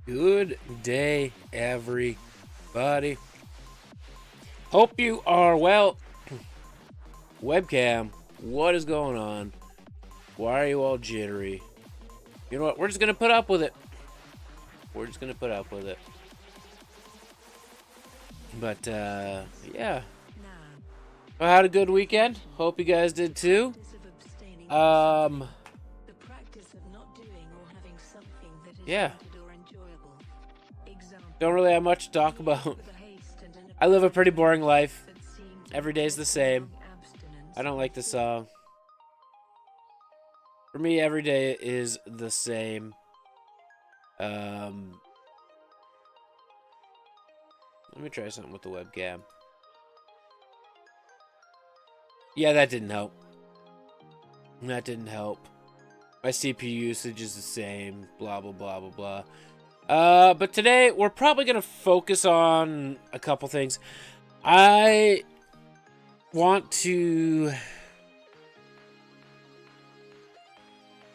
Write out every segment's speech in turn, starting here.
Good day, everybody. Hope you are well. Webcam, what is going on? Why are you all jittery? You know what? We're just gonna put up with it. We're just gonna put up with it. But, yeah. I had a good weekend. Hope you guys did too. Yeah. Don't really have much to talk about. I live a pretty boring life. Every day's the same. I don't like the song. For me, every day is the same. Let me try something with the webcam. Yeah, that didn't help. That didn't help. My CPU usage is the same. Blah, blah, blah, blah, blah. But today, we're probably going to focus on a couple things. I want to...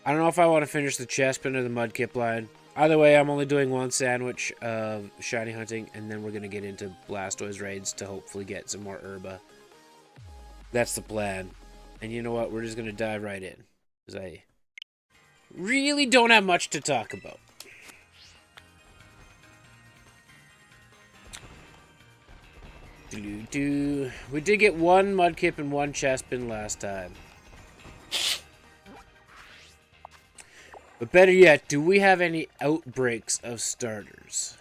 I don't know if I want to finish the chespin or the mudkip line. Either way, I'm only doing one sandwich of shiny hunting, and then we're going to get into Blastoise raids to hopefully get some more herba. That's the plan. And you know what? We're just going to dive right in. Because I really don't have much to talk about. We did get one mudkip and one chespin last time. But better yet, do we have any outbreaks of starters?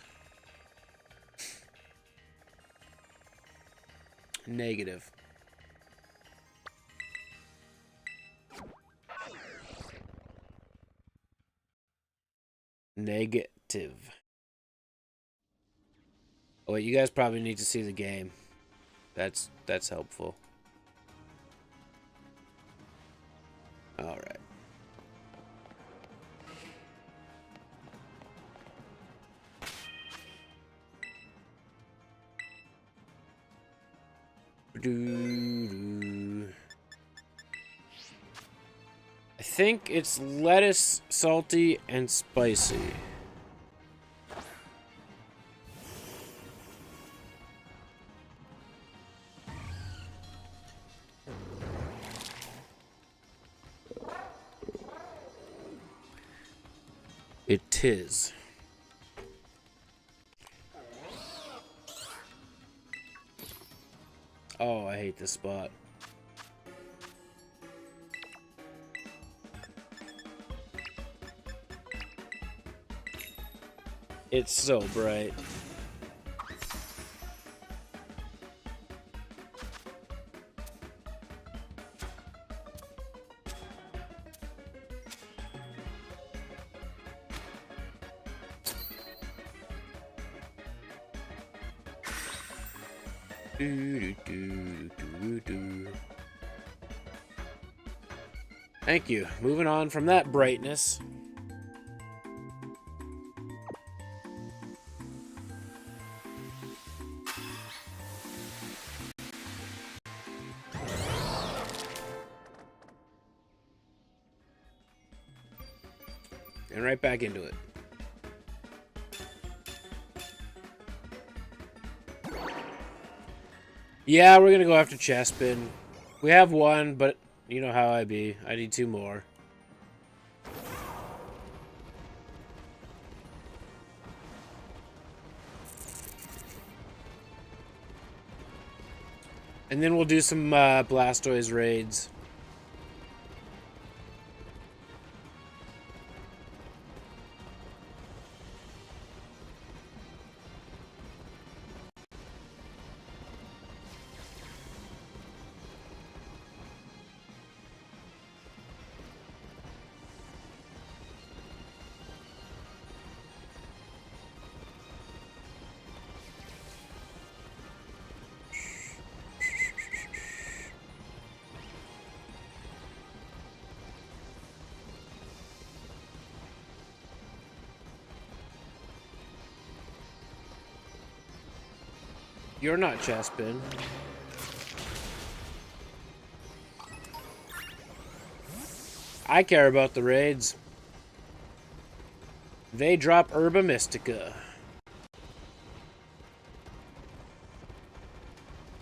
Negative. Negative. Oh wait, you guys probably need to see the game. That's helpful. All right. I think it's lettuce, salty, and spicy. It is. Oh, I hate this spot. It's so bright. Thank you. Moving on from that brightness. And right back into it. Yeah, we're gonna go after chespin. We have one, but you know how I be. I need two more. And then we'll do some Blastoise raids. You're not chespin. I care about the raids. They drop Herba Mystica.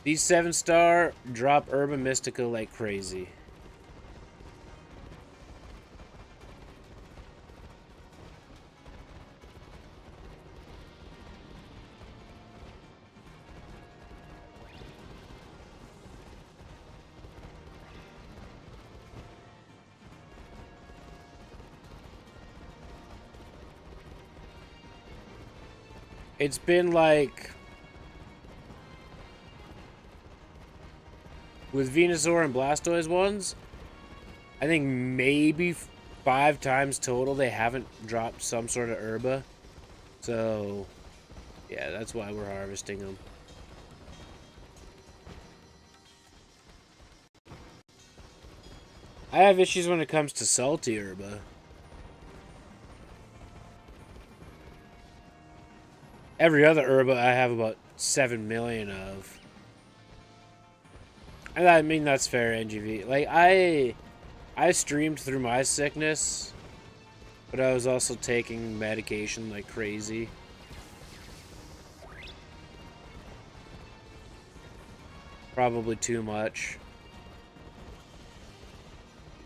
These 7-star drop Herba Mystica like crazy. It's been like... with Venusaur and Blastoise ones, I think maybe 5 times total they haven't dropped some sort of Herba. So, yeah, that's why we're harvesting them. I have issues when it comes to salty Herba. Every other Herba I have about 7 million of. And I mean, that's fair, NGV. Like, I streamed through my sickness, but I was also taking medication like crazy. Probably too much.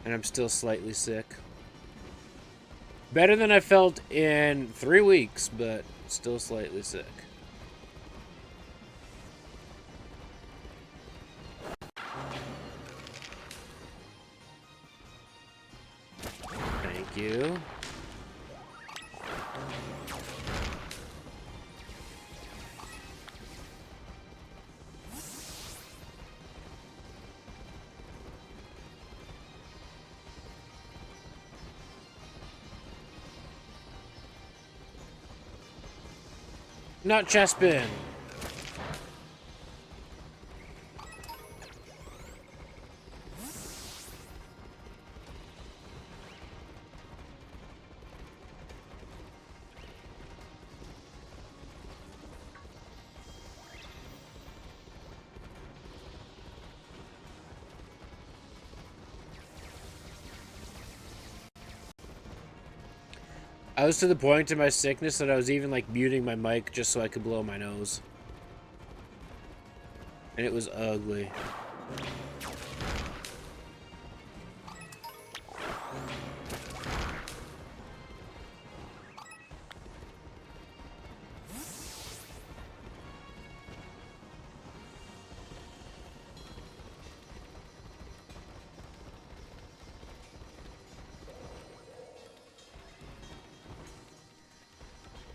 And I'm still slightly sick. Better than I felt in 3 weeks, but still slightly sick. Thank you. Not chespin. I was to the point in my sickness that I was even like muting my mic just so I could blow my nose. And it was ugly.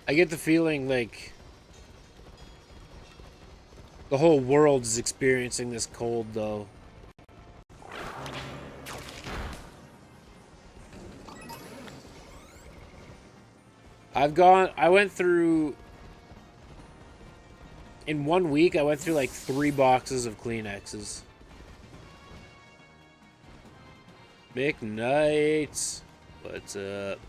I get the feeling like the whole world is experiencing this cold, though. I went through, in 1 week, I went through like 3 boxes of Kleenexes. McKnights, what's up?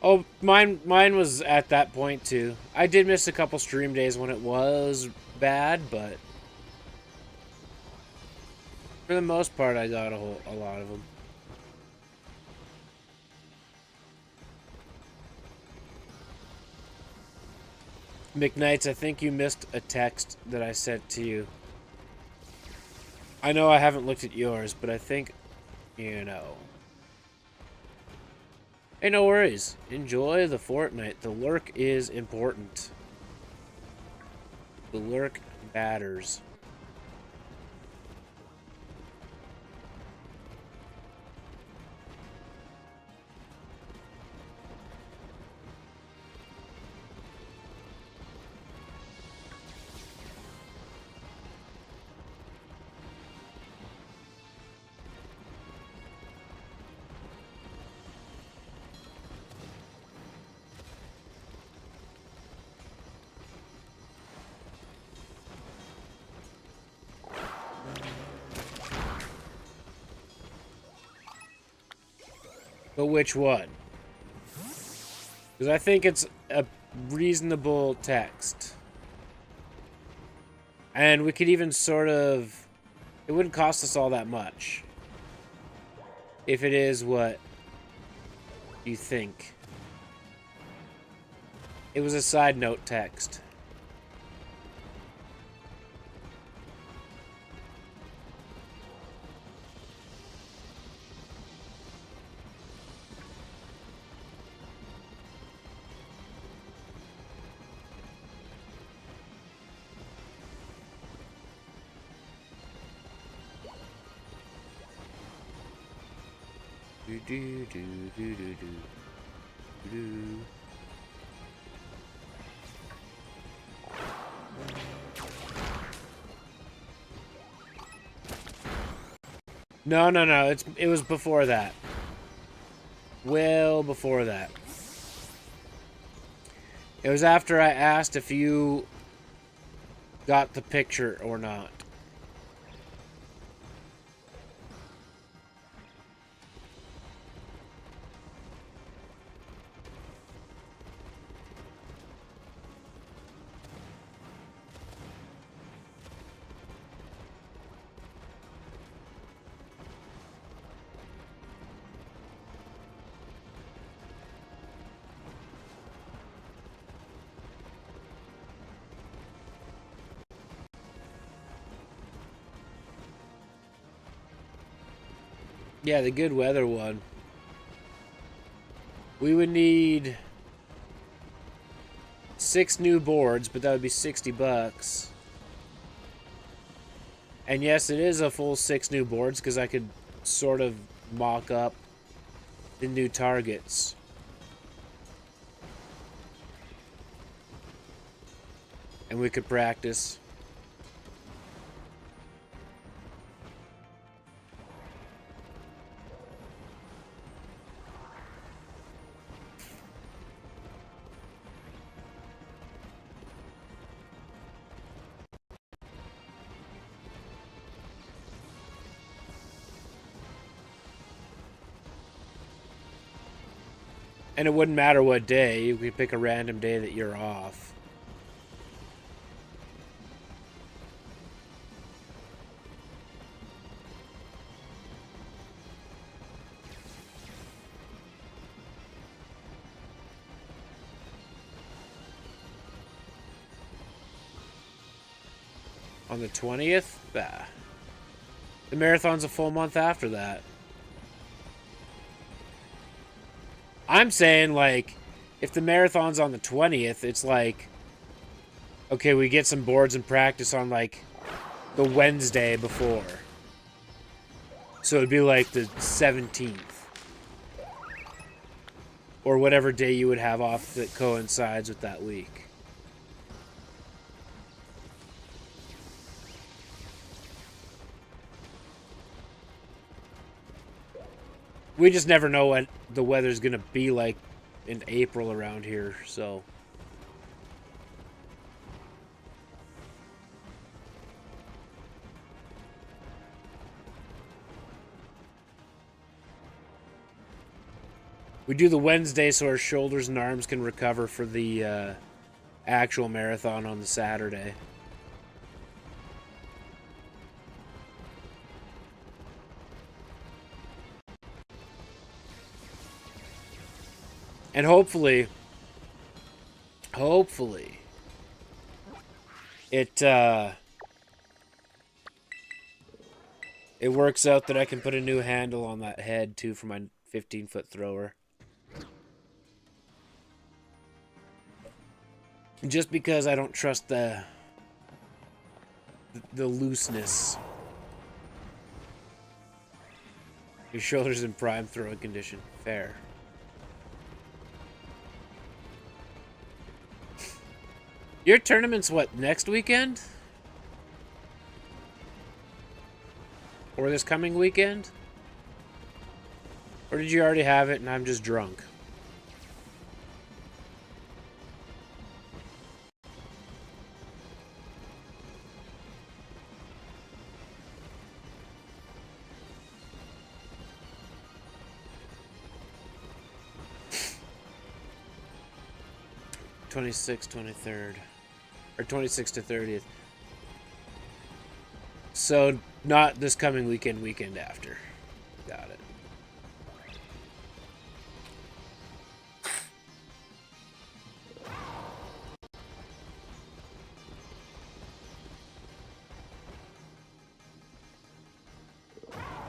Oh, mine was at that point too. I did miss a couple stream days when it was bad, but for the most part, I got a lot of them. McKnights, I think you missed a text that I sent to you. I know I haven't looked at yours, but I think, you know. Hey, no worries. Enjoy the Fortnite. The lurk is important. The lurk matters. But which one? Because I think it's a reasonable text. And we could even sort of... It wouldn't cost us all that much. If it is what you think. It was a side note text. Do, do, do, do, do, do. No, no, no. It was before that. Well before that. It was after I asked if you got the picture or not. Yeah, the good weather one. We would need 6 new boards, but that would be $60. And yes, it is a full 6 new boards because I could sort of mock up the new targets. And we could practice. And it wouldn't matter what day. You could pick a random day that you're off. On the 20th? Bah. The marathon's a full month after that. I'm saying, like, if the marathon's on the 20th, it's like, okay, we get some boards and practice on, like, the Wednesday before. So it'd be like the 17th. Or whatever day you would have off that coincides with that week. We just never know what the weather's going to be like in April around here, so... We do the Wednesday so our shoulders and arms can recover for the actual marathon on the Saturday. And hopefully, it works out that I can put a new handle on that head too for my 15-foot thrower. Just because I don't trust the looseness. Your shoulder's in prime throwing condition. Fair. Your tournament's what, next weekend? Or this coming weekend? Or did you already have it and I'm just drunk? 26th, 23rd. Or 26th to 30th. So, not this coming weekend, weekend after. Got it.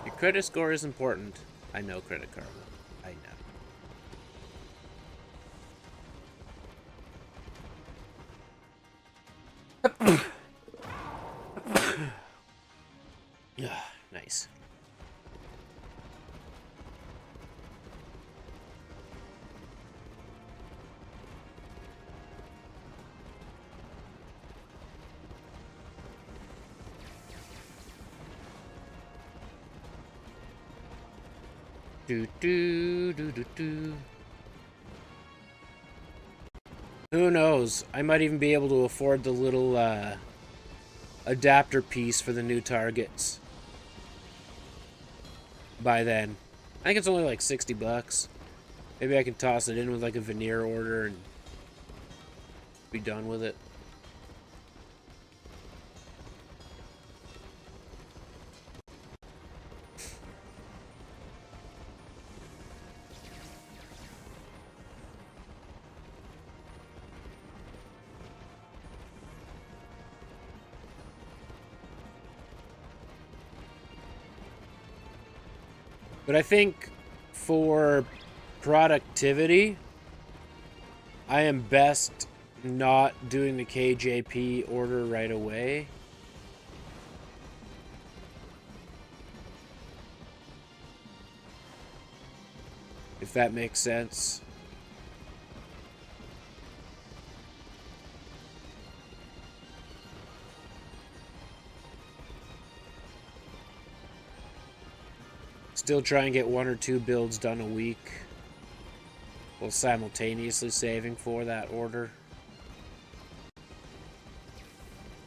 Your credit score is important. I know, Credit Karma. I know. Yeah, nice. Do do do do do. Who knows? I might even be able to afford the little adapter piece for the new targets by then. I think it's only like 60 bucks. Maybe I can toss it in with like a veneer order and be done with it. But I think for productivity, I am best not doing the KJP order right away. If that makes sense. Still try and get 1 or 2 builds done a week while simultaneously saving for that order.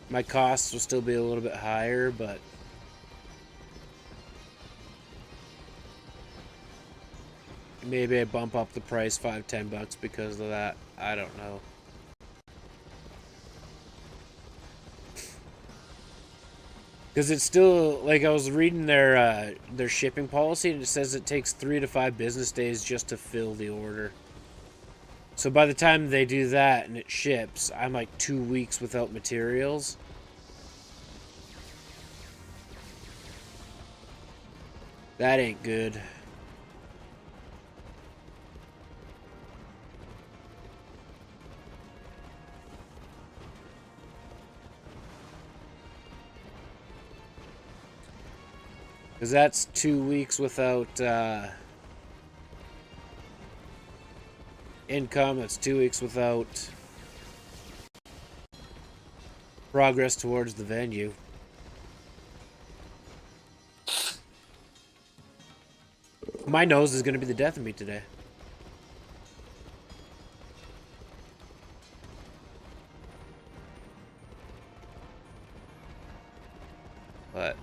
My costs will still be a little bit higher, but maybe I bump up the price $5-10 bucks because of that. I don't know. Because it's still, like, I was reading their shipping policy, and it says it takes 3 to 5 business days just to fill the order. So by the time they do that and it ships, I'm like 2 weeks without materials. That ain't good. Because that's 2 weeks without income. That's 2 weeks without progress towards the venue. My nose is going to be the death of me today. But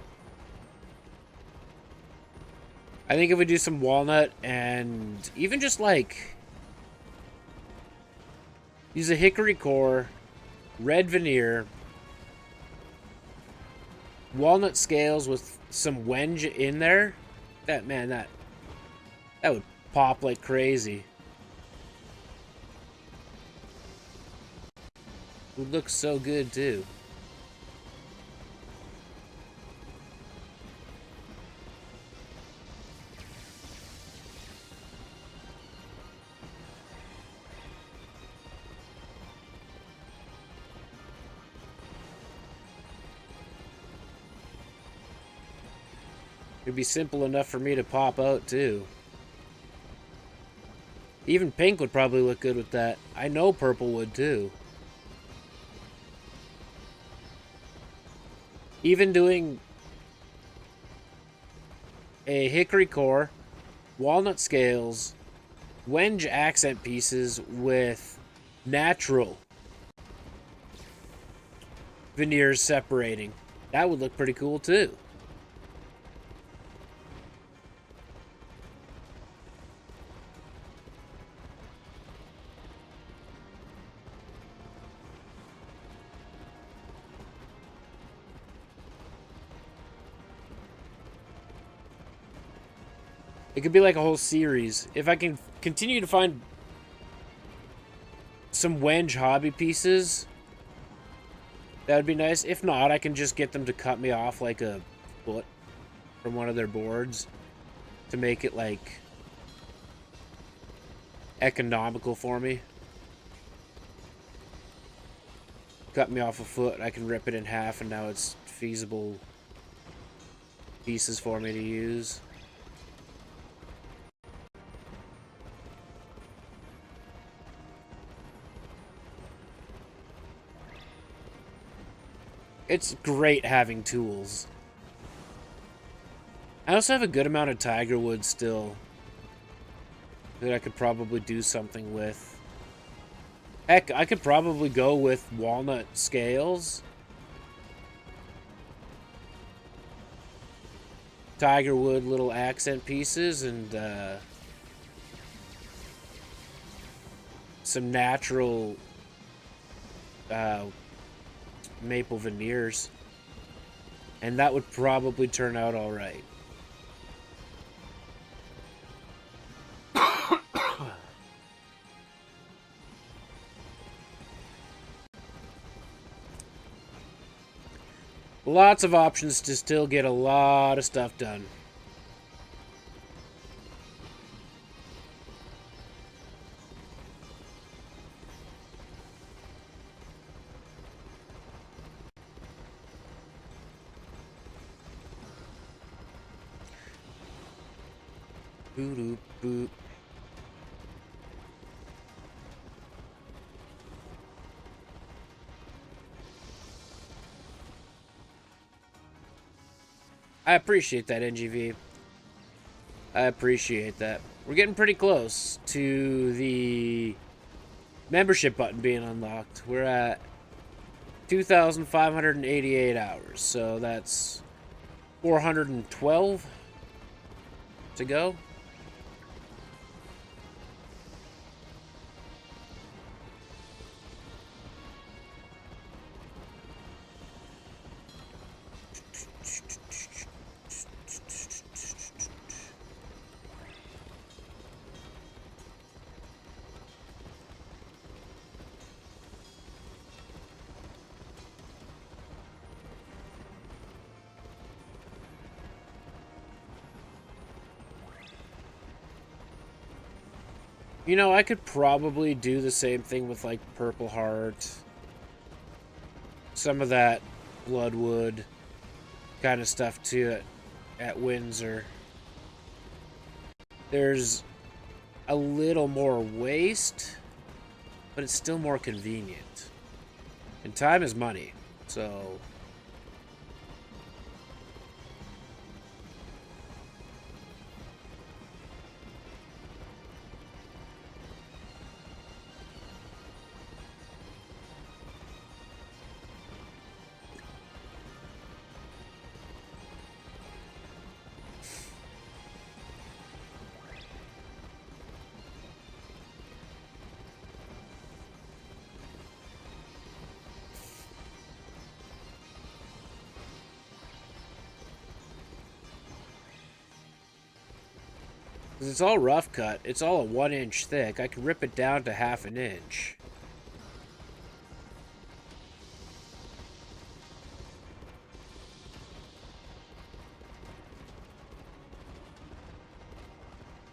I think if we do some walnut and even just like use a hickory core, red veneer, walnut scales with some wenge in there, that would pop like crazy. It would look so good too. It'd be simple enough for me to pop out too. Even pink would probably look good with that. I know purple would too. Even doing a hickory core, walnut scales, wenge accent pieces with natural veneers separating. That would look pretty cool too. It could be like a whole series. If I can continue to find some Wenge hobby pieces, that would be nice. If not, I can just get them to cut me off like a foot from one of their boards to make it like economical for me. Cut me off a foot, I can rip it in half, and now it's feasible pieces for me to use. It's great having tools. I also have a good amount of tiger wood still that I could probably do something with. Heck, I could probably go with walnut scales, tiger wood little accent pieces, and some natural maple veneers, and that would probably turn out all right. Lots of options to still get a lot of stuff done. Boop, boop. I appreciate that, NGV. I appreciate that. We're getting pretty close to the membership button being unlocked. We're at 2,588 hours, so that's 412 to go. You know, I could probably do the same thing with, like, Purple Heart. Some of that Bloodwood kind of stuff, too, at Windsor. There's a little more waste, but it's still more convenient. And time is money, so... It's all rough cut. It's all a 1 inch thick. I can rip it down to 1/2 inch.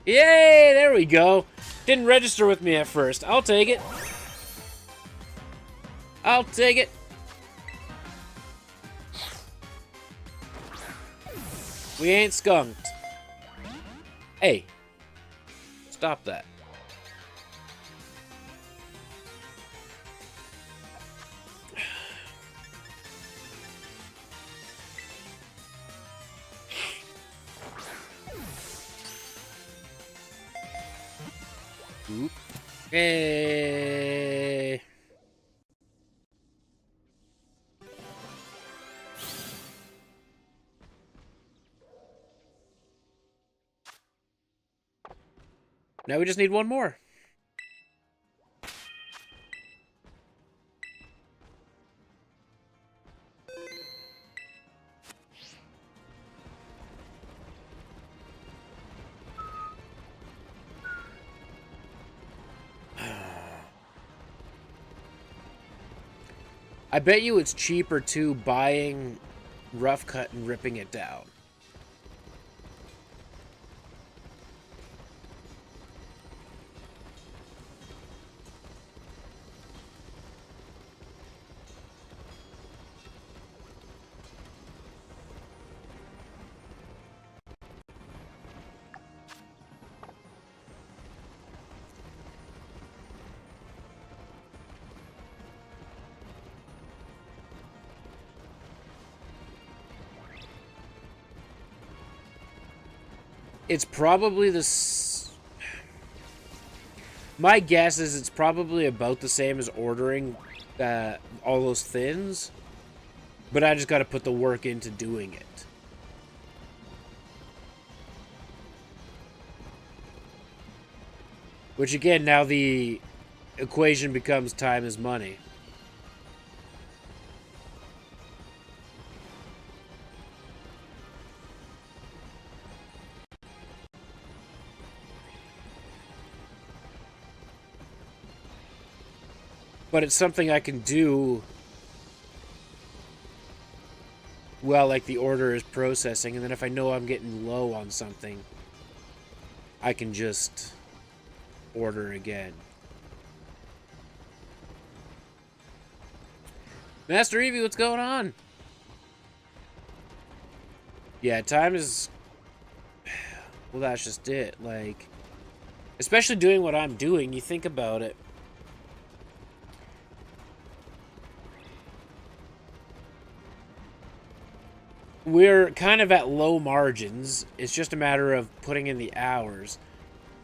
Yay! There we go. Didn't register with me at first. I'll take it. I'll take it. We ain't skunked. Hey. Stop that. Oop. Hey. Now we just need one more. I bet you it's cheaper too buying rough cut and ripping it down. It's probably my guess is it's probably about the same as ordering all those thins, but I just got to put the work into doing it. Which again, now the equation becomes time is money. But it's something I can do while, like, the order is processing, and then if I know I'm getting low on something, I can just order again. Master Eevee, what's going on? Yeah, time is... Well, that's just it. Like, especially doing what I'm doing, you think about it. We're kind of at low margins. It's just a matter of putting in the hours.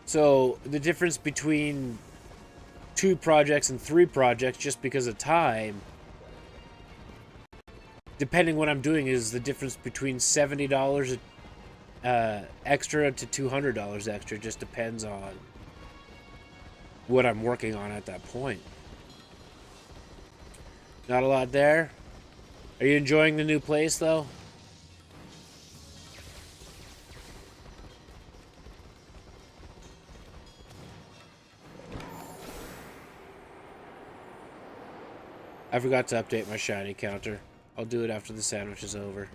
So the difference between 2 projects and 3 projects, just because of time, depending what I'm doing, is the difference between $70 extra to $200 extra. Just depends on what I'm working on at that point. Not a lot there. Are you enjoying the new place, though? I forgot to update my shiny counter. I'll do it after the sandwich is over.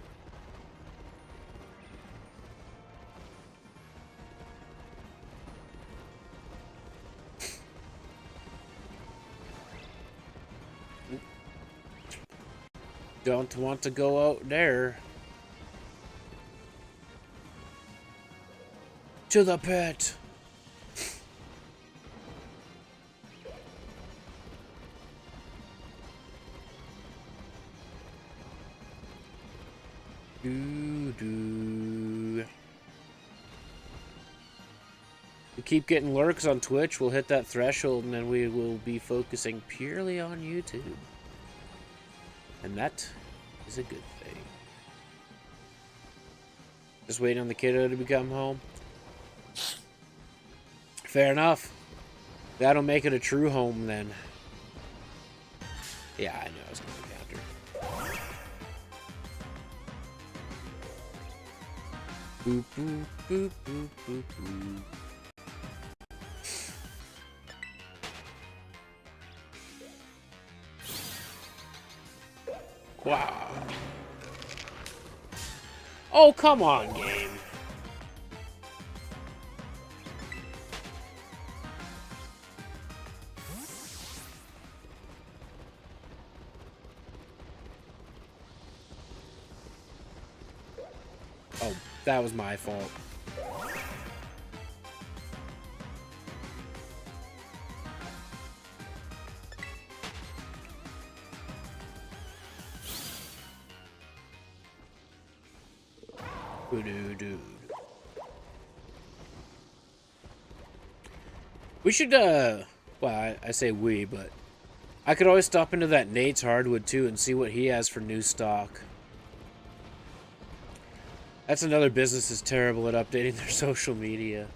Don't want to go out there. To the pit. We keep getting lurks on Twitch, we'll hit that threshold, and then we will be focusing purely on YouTube. And that is a good thing. Just waiting on the kiddo to become home. Fair enough. That'll make it a true home then. Yeah, I knew I was going to counter. Boop, boop, boop, boop, boop, boop. Wow. Oh, come on, game. Oh, that was my fault. We should, well, I say we, but I could always stop into that Nate's Hardwood, too, and see what he has for new stock. That's another business that's terrible at updating their social media.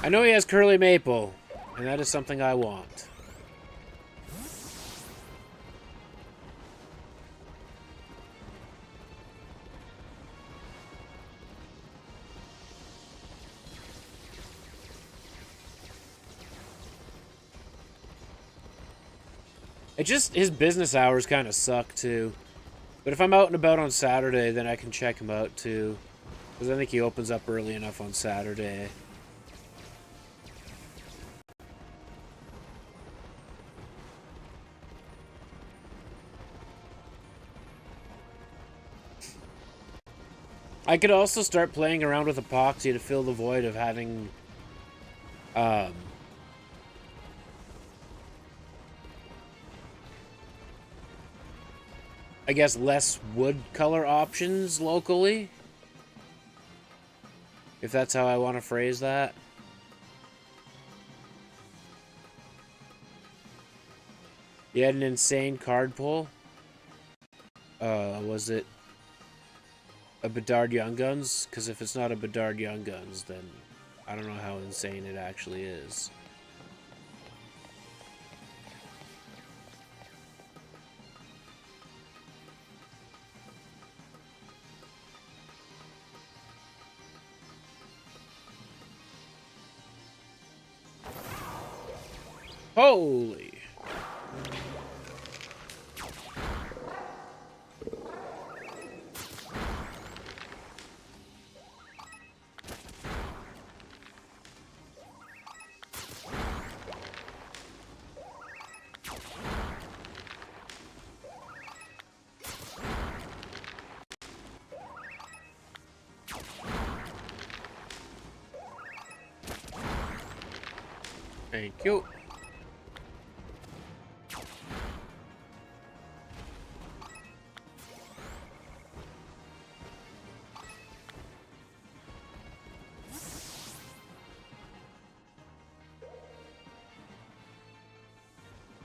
I know he has Curly Maple, and that is something I want. It just, his business hours kind of suck too. But if I'm out and about on Saturday, then I can check him out too. Because I think he opens up early enough on Saturday. I could also start playing around with epoxy to fill the void of having I guess less wood color options locally. If that's how I want to phrase that. You had an insane card pull. Was it a Bedard Young Guns? Because if it's not a Bedard Young Guns, then I don't know how insane it actually is. Holy! Thank you.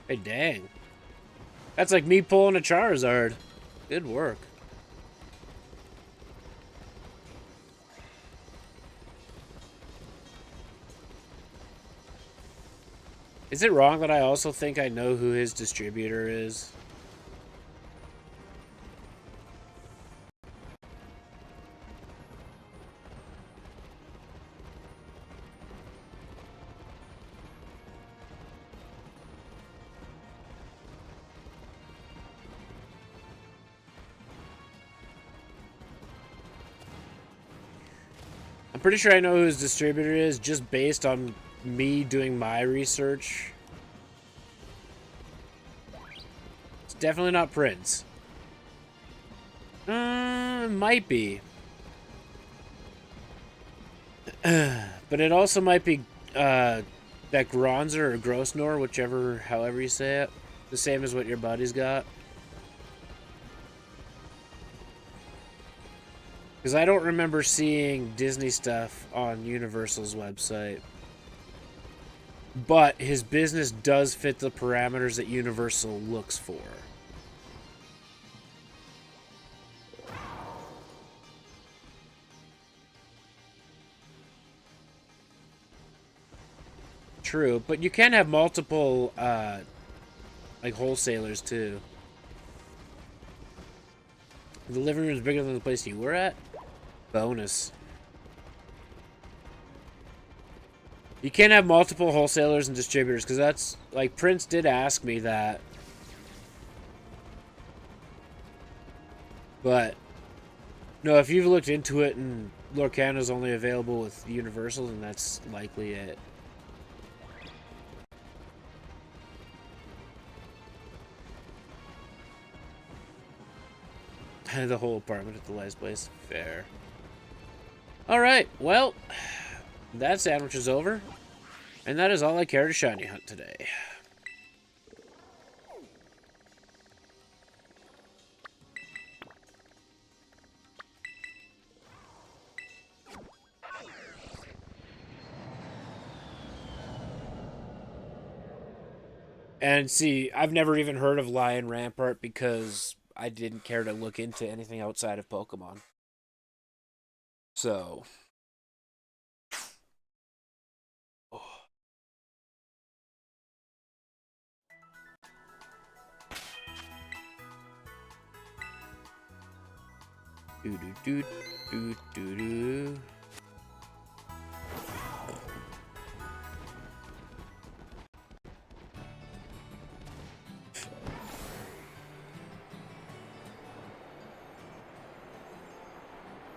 Hey, dang. That's like me pulling a Charizard. Good work. Is it wrong that I also think I know who his distributor is? I'm pretty sure I know who his distributor is just based on me doing my research. It's definitely not Prince. Might be. But it also might be that Gronzer or Grosnor, however you say it. The same as what your buddy's got. Because I don't remember seeing Disney stuff on Universal's website. But his business does fit the parameters that Universal looks for. True, but you can have multiple, like, wholesalers, too. The living room is bigger than the place you were at? Bonus. You can't have multiple wholesalers and distributors, because that's, like, Prince did ask me that. But, no, if you've looked into it and Lorcana's only available with Universal, then that's likely it. The whole apartment at the last place. Fair. Alright, well, that sandwich is over. And that is all I care to shiny hunt today. And see, I've never even heard of Lion Rampart because I didn't care to look into anything outside of Pokemon. So. Oh. Do do do do do do.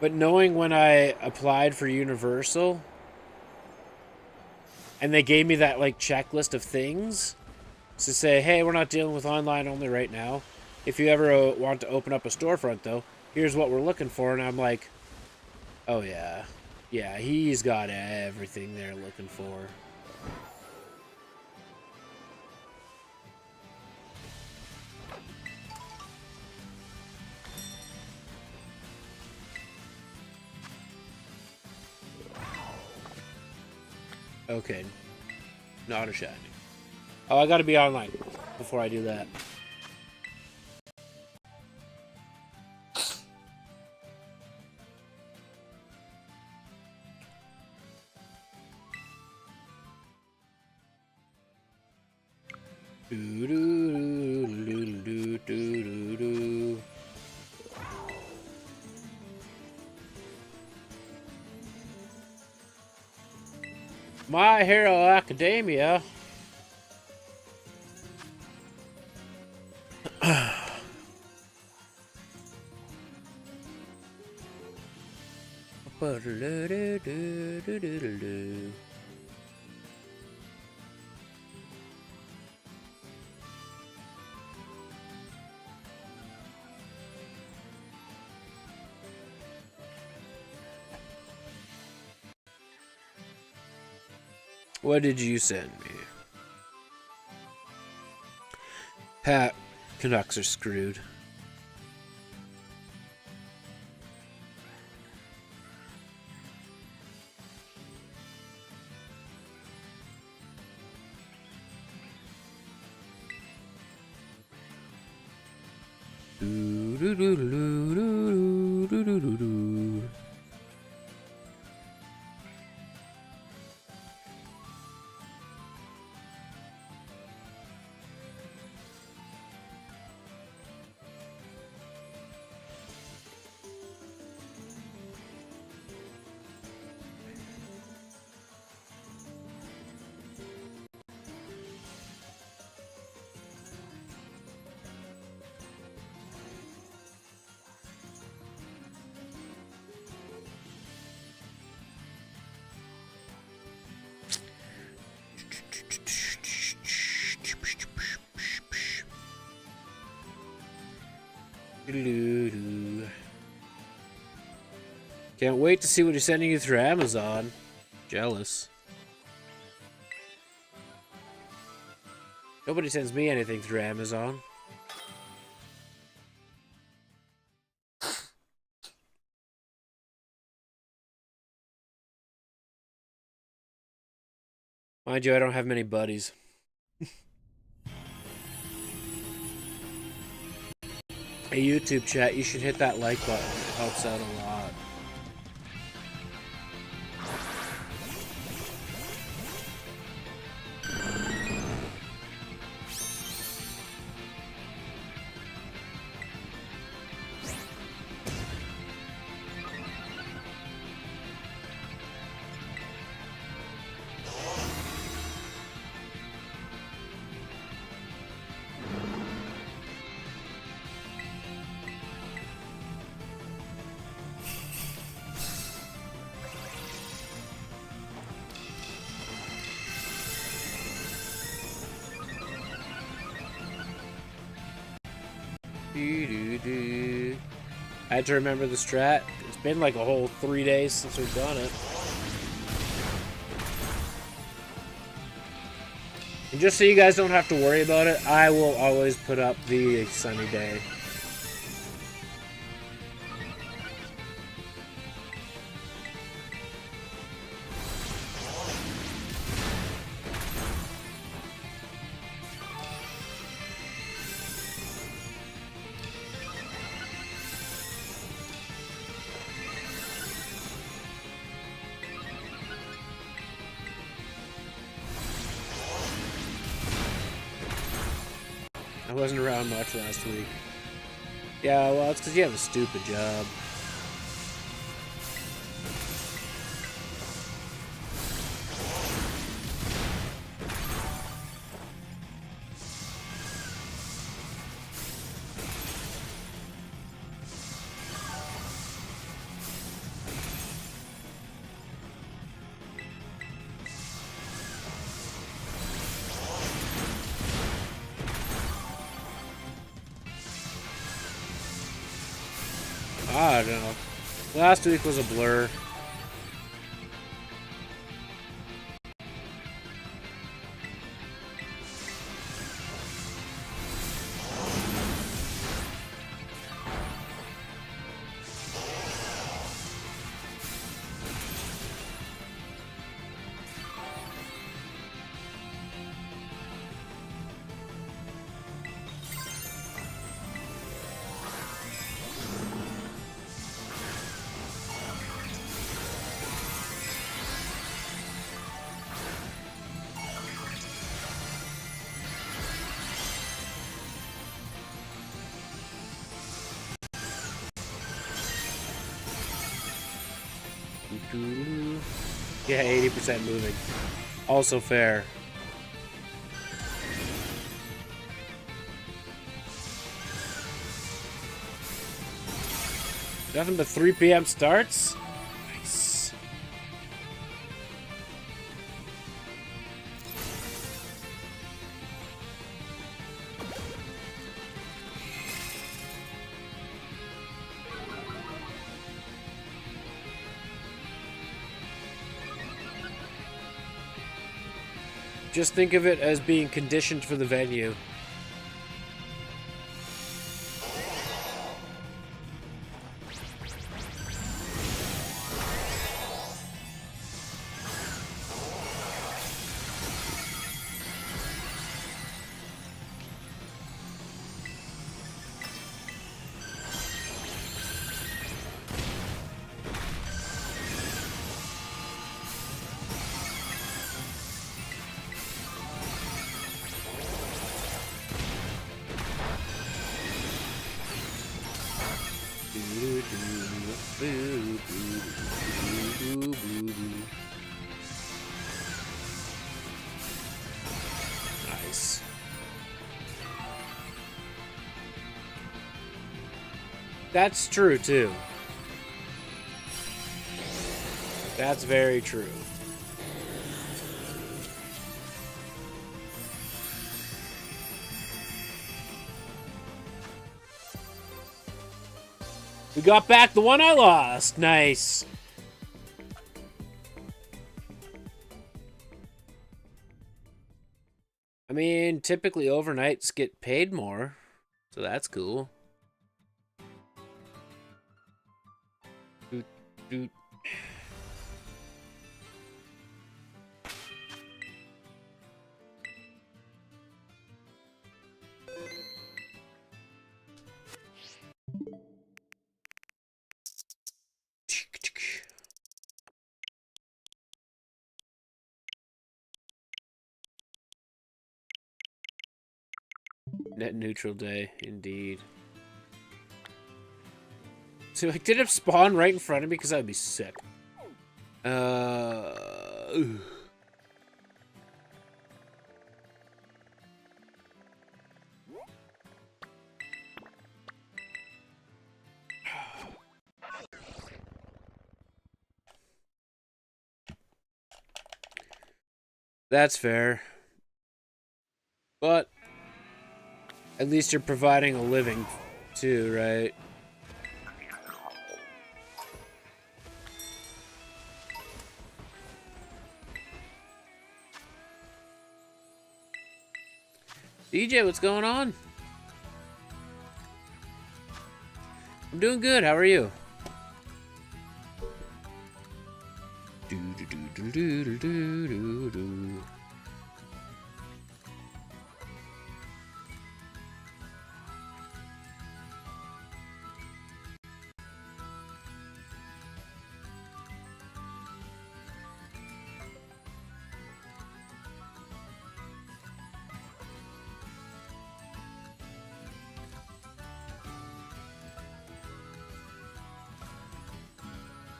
But knowing when I applied for Universal, and they gave me that like checklist of things to say, hey, we're not dealing with online only right now. If you ever want to open up a storefront, though, here's what we're looking for. And I'm like, oh yeah, yeah, he's got everything they're looking for. Okay, not a shiny. Oh, I gotta be online before I do that. My Hero Academia. What did you send me? Pat, Canucks are screwed. Can't wait to see what he's sending you through Amazon. Jealous. Nobody sends me anything through Amazon. Mind you, I don't have many buddies. Hey, YouTube chat, you should hit that like button. It helps out a lot. I had to remember the strat. It's been like a whole 3 days since we've done it. And just so you guys don't have to worry about it, I will always put up the sunny day. I wasn't around much last week. Yeah, well, it's because you have a stupid job. I don't know. Last week was a blur. Yeah, 80% moving. Also fair. Nothing but 3 p.m. starts? Nice. Just think of it as being conditioned for the venue. Nice. That's true, too. That's very true. We got back the one I lost. Nice. I mean, typically overnights get paid more, so that's cool. Doot, doot. Net neutral day, indeed. So, like, did it spawn right in front of me? Because I'd be sick. That's fair. But at least you're providing a living too, right? DJ, what's going on? I'm doing good. How are you?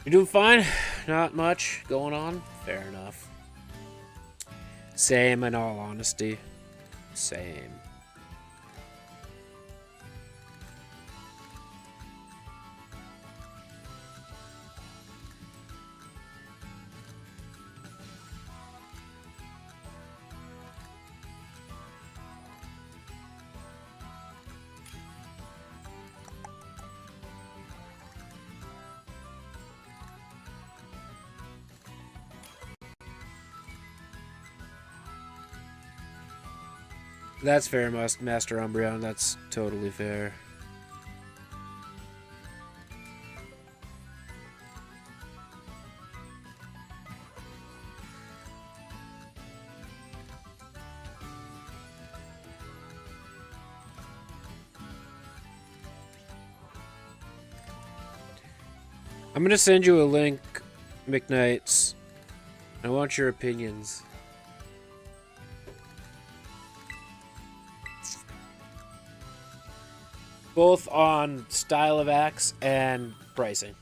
You doing fine? Not much going on? Fair enough. Same, in all honesty. Same. That's fair, Master Umbreon. That's totally fair. I'm gonna send you a link, McKnights. I want your opinions. Both on style of axe and pricing.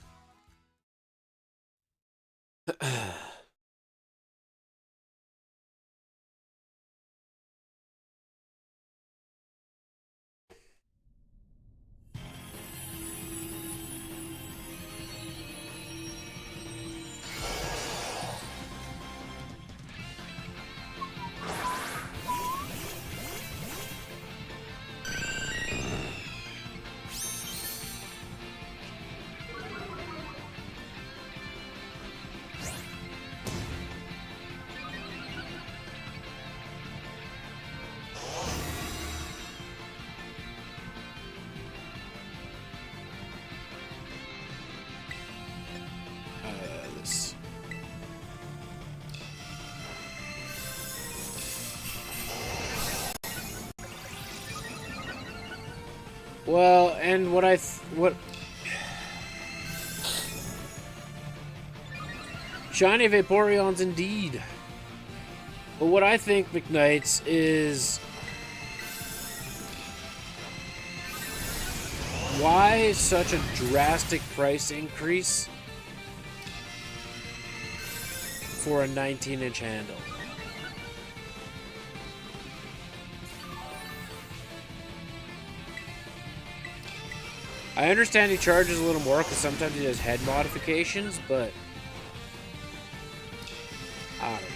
Well, and what Shiny Vaporeons indeed. But what I think, McKnights, is why such a drastic price increase for a 19-inch handle? I understand he charges a little more because sometimes he does head modifications, but I don't know.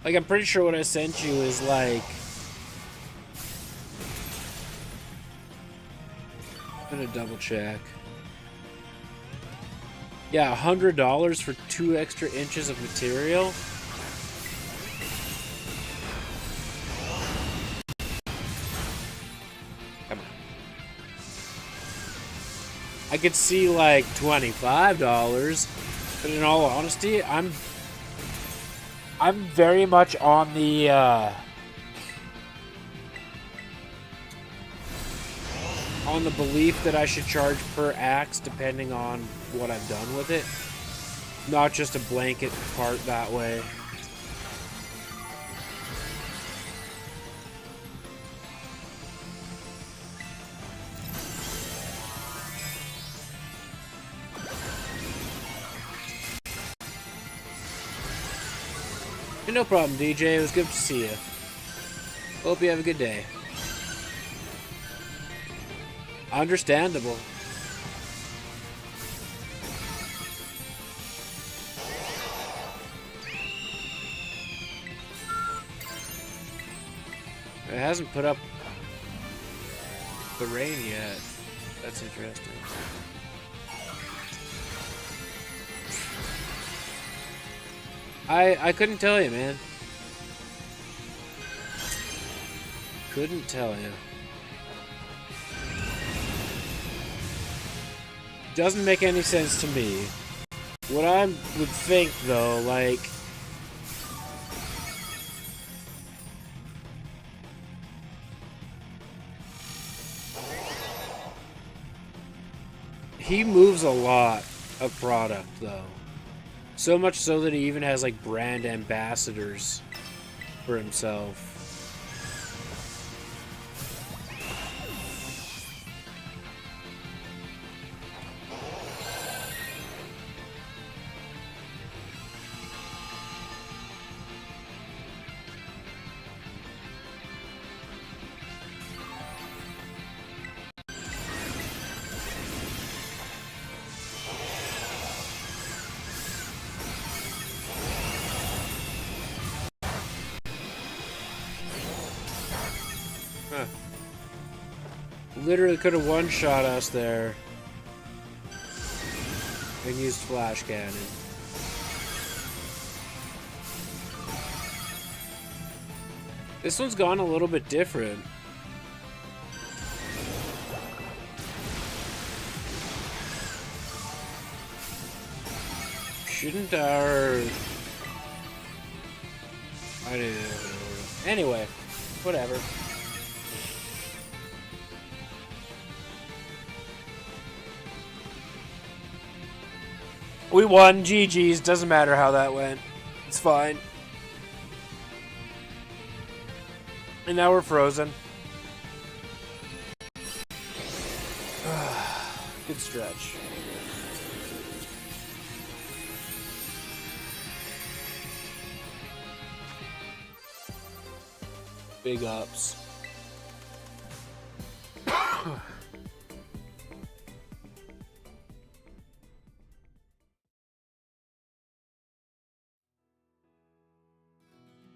Like, I'm pretty sure what I sent you is like... I'm gonna double check. Yeah, $100 for 2 extra inches of material. Come on. I could see like $25, but in all honesty, I'm very much on the belief that I should charge per axe depending on what I've done with it. Not just a blanket part that way. No problem, DJ. It was good to see you. Hope you have a good day. Understandable. It hasn't put up the rain yet. That's interesting. I couldn't tell you, man. Couldn't tell you. Doesn't make any sense to me. What I would think, though, like... He moves a lot of product, though. So much so that he even has, like, brand ambassadors for himself. literally could have one-shot us there. And used flash cannon. This one's gone a little bit different. Shouldn't our... I don't know. Anyway, whatever. We won. GG's. Doesn't matter how that went. It's fine. And now we're frozen. Good stretch. Big ups.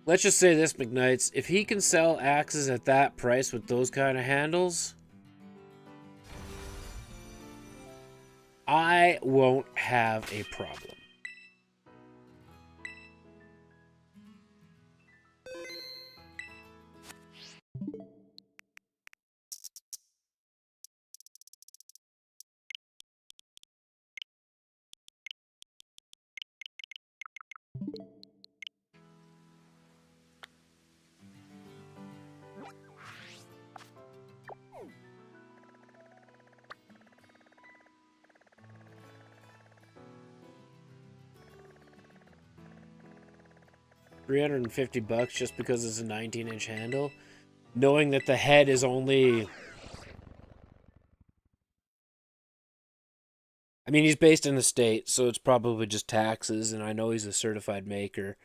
Let's just say this, McKnights. If he can sell axes at that price with those kind of handles, I won't have a problem. $350 just because it's a 19-inch handle, knowing that the head is only... I mean, he's based in the States, so it's probably just taxes, and I know he's a certified maker.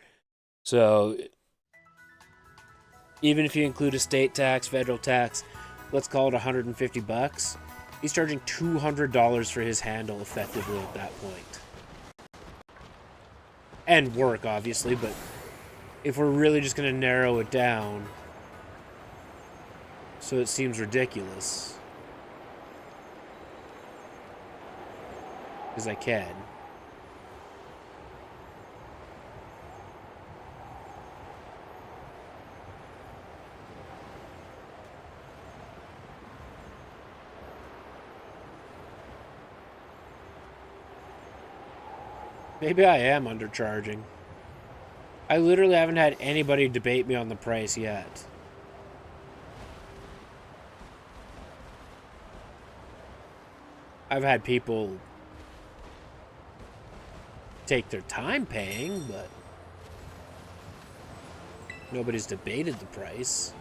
So, even if you include a state tax, federal tax, let's call it $150, he's charging $200 for his handle effectively at that point. And work, obviously, but if we're really just going to narrow it down so it seems ridiculous, because I can. Maybe I am undercharging. I literally haven't had anybody debate me on the price yet. I've had people take their time paying, but nobody's debated the price.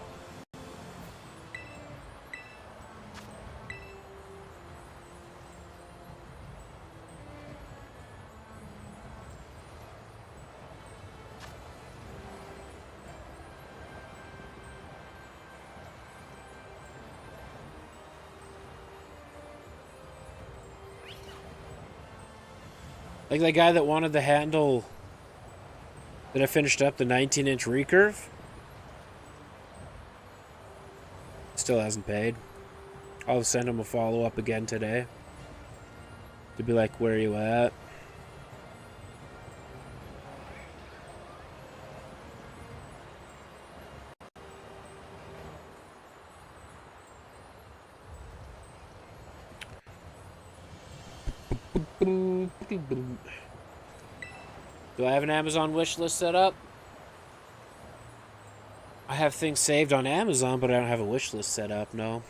Like that guy that wanted the handle that I finished up, the 19-inch recurve. Still hasn't paid. I'll send him a follow-up again today. To be like, where are you at? Do I have an Amazon wish list set up? I have things saved on Amazon, but I don't have a wish list set up, no.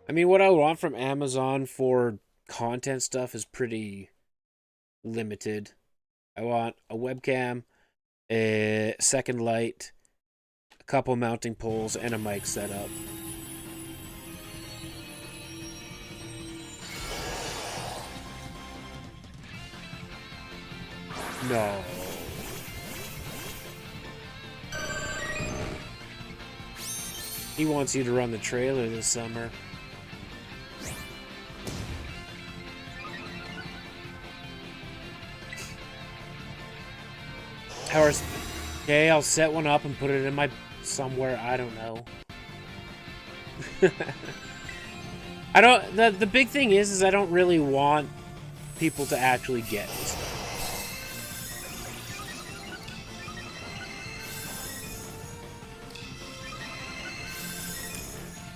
I mean, what I want from Amazon for content stuff is pretty limited. I want a webcam, a second light, a couple mounting poles, and a mic setup. No. He wants you to run the trailer this summer. Okay, I'll set one up and put it in my somewhere. I don't know. I don't. The big thing is I don't really want people to actually get it.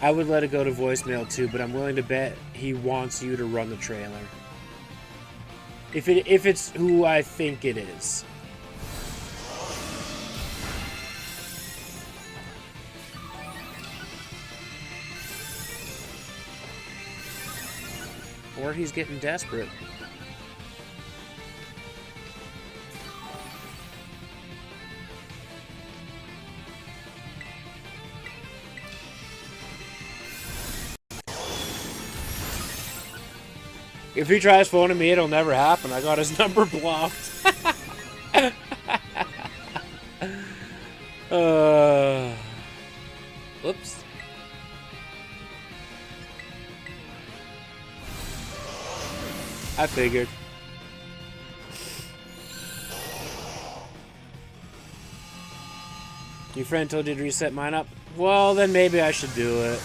I would let it go to voicemail too, but I'm willing to bet he wants you to run the trailer. If it's who I think it is. Or he's getting desperate. If he tries phoning me, it'll never happen. I got his number blocked. Whoops. I figured. Your friend told you to reset mine up? Well, then maybe I should do it.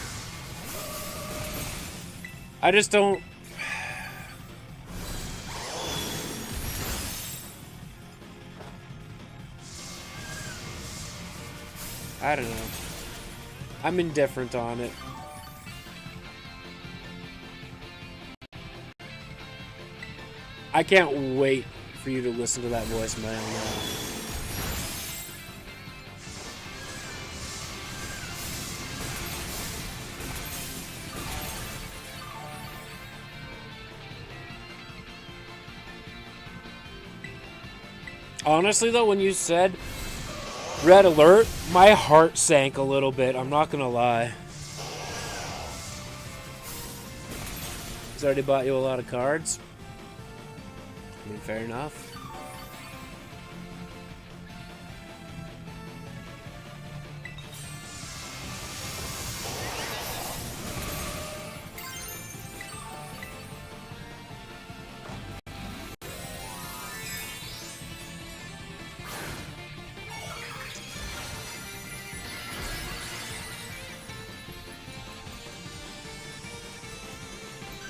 I just don't... I don't know. I'm indifferent on it. I can't wait for you to listen to that voicemail now. Honestly, though, when you said red alert, my heart sank a little bit. I'm not gonna lie. He's already bought you a lot of cards. I mean, fair enough.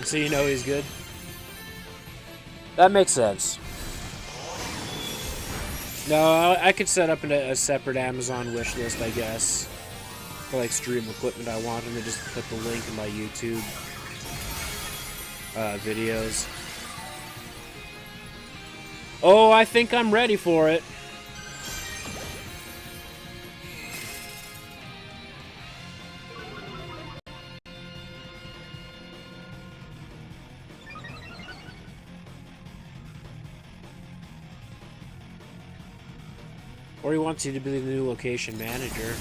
So you know he's good? That makes sense. No, I could set up a separate Amazon wish list, I guess, for like stream equipment I want, and then just put the link in my YouTube videos. Oh, I think I'm ready for it. Or he wants you to be the new location manager.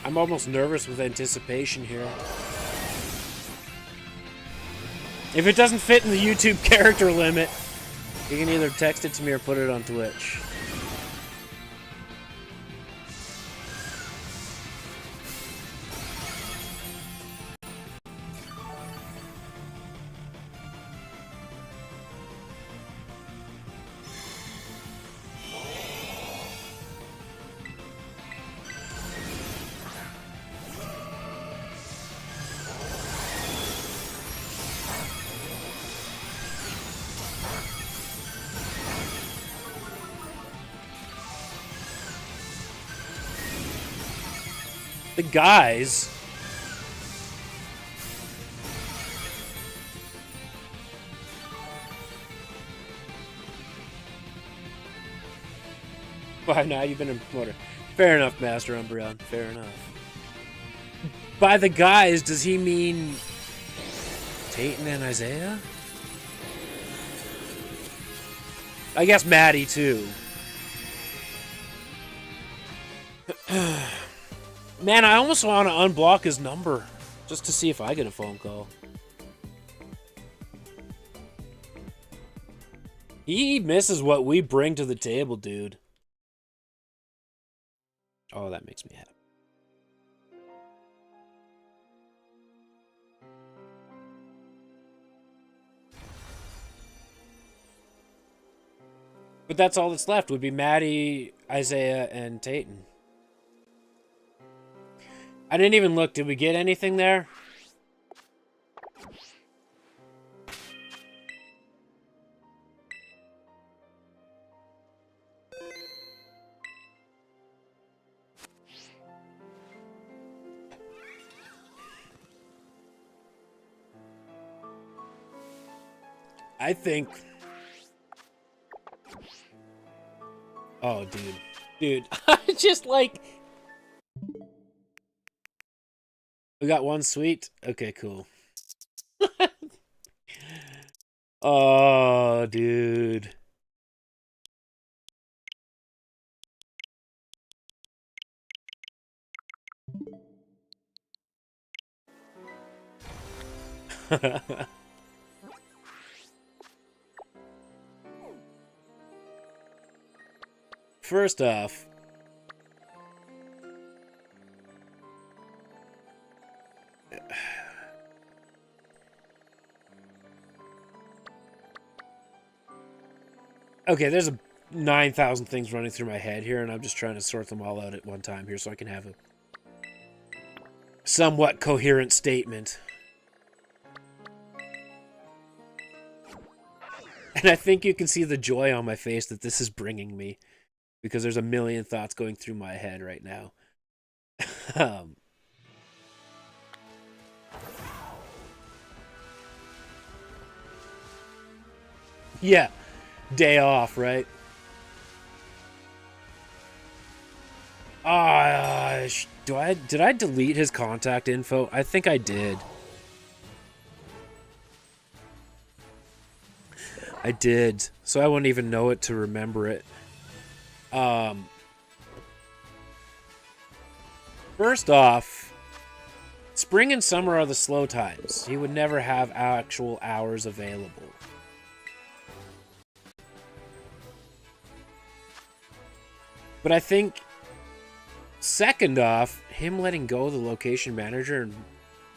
I'm almost nervous with anticipation here. If it doesn't fit in the YouTube character limit, you can either text it to me or put it on Twitch. The guys. Why now? You've been a promoter. Fair enough, Master Umbreon. Fair enough. By the guys, does he mean Tayton and Isaiah? I guess Maddie, too. Man, I almost want to unblock his number just to see if I get a phone call. He misses what we bring to the table, dude. Oh, that makes me happy. But that's all that's left would be Maddie, Isaiah, and Tayton. I didn't even look. Did we get anything there? I think... Oh, dude. Dude, I just like... We got one sweet? Okay, cool. Oh, dude. First off, okay, there's 9,000 things running through my head here, and I'm just trying to sort them all out at one time here so I can have a somewhat coherent statement. And I think you can see the joy on my face that this is bringing me, because there's a million thoughts going through my head right now. Yeah, day off, right? Did I delete his contact info? I think I did. I did, so I wouldn't even know it to remember it. First off, spring and summer are the slow times. He would never have actual hours available. But I think, second off, him letting go of the location manager and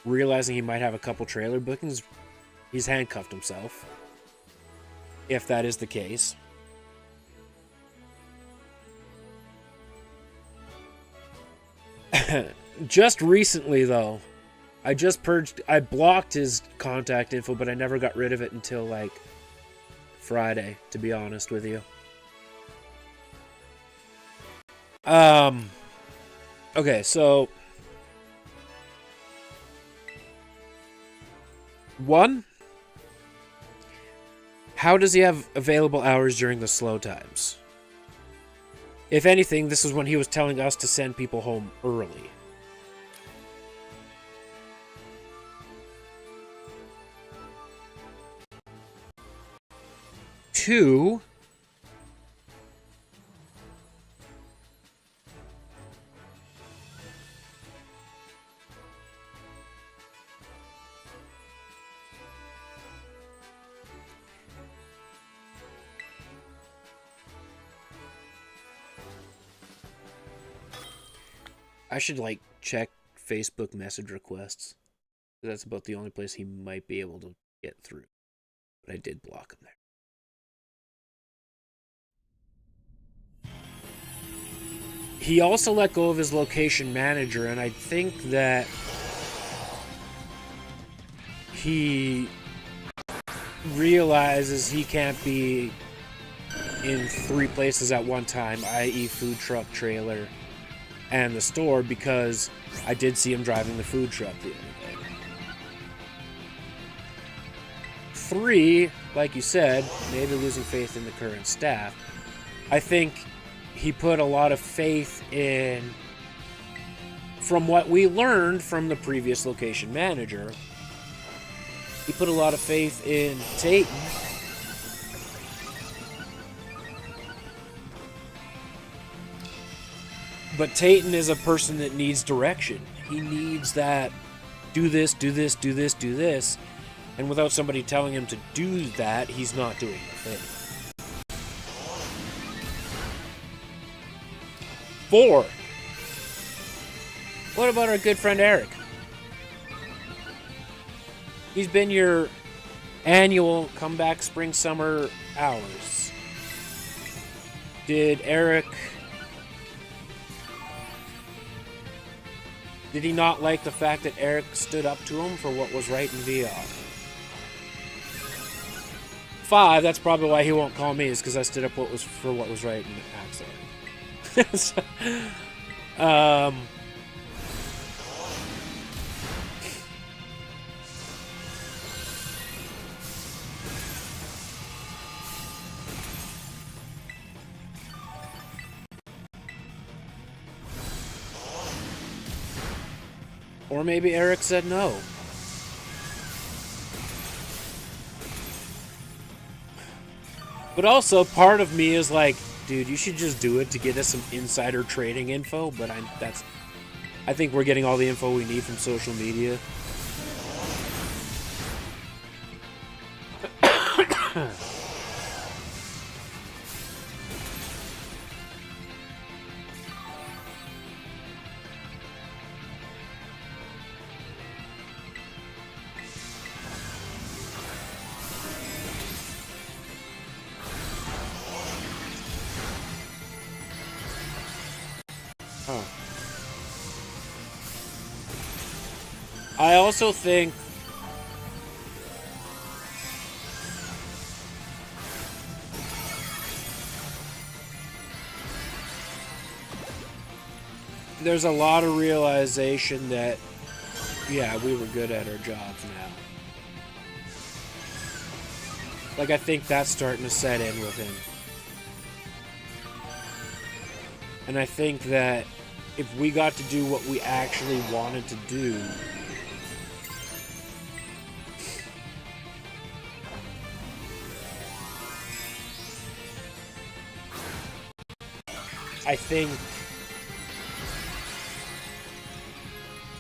realizing he might have a couple trailer bookings, he's handcuffed himself. If that is the case. Just recently, though, I blocked his contact info, but I never got rid of it until, like, Friday, to be honest with you. Okay, so... One... How does he have available hours during the slow times? If anything, this is when he was telling us to send people home early. Two... I should, like, check Facebook message requests. That's about the only place he might be able to get through. But I did block him there. He also let go of his location manager, and I think that he realizes he can't be in 3 places at one time, i.e. food truck, trailer, and the store, because I did see him driving the food truck the other day. 3, like you said, maybe losing faith in the current staff. I think he put a lot of faith in, from what we learned from the previous location manager, he put a lot of faith in Tayton. But Tayton is a person that needs direction. He needs that, do this, do this, do this, do this. And without somebody telling him to do that, he's not doing the thing. 4. What about our good friend Eric? He's been your annual comeback spring summer hours. Did he not like the fact that Eric stood up to him for what was right in VR? 5, that's probably why he won't call me, is because I stood up for what was right in Axel. Or maybe Eric said no. But also, part of me is like, dude, you should just do it to get us some insider trading info. But I think we're getting all the info we need from social media. I also think there's a lot of realization that, yeah, we were good at our jobs now. Like, I think that's starting to set in with him. And I think that if we got to do what we actually wanted to do, I think,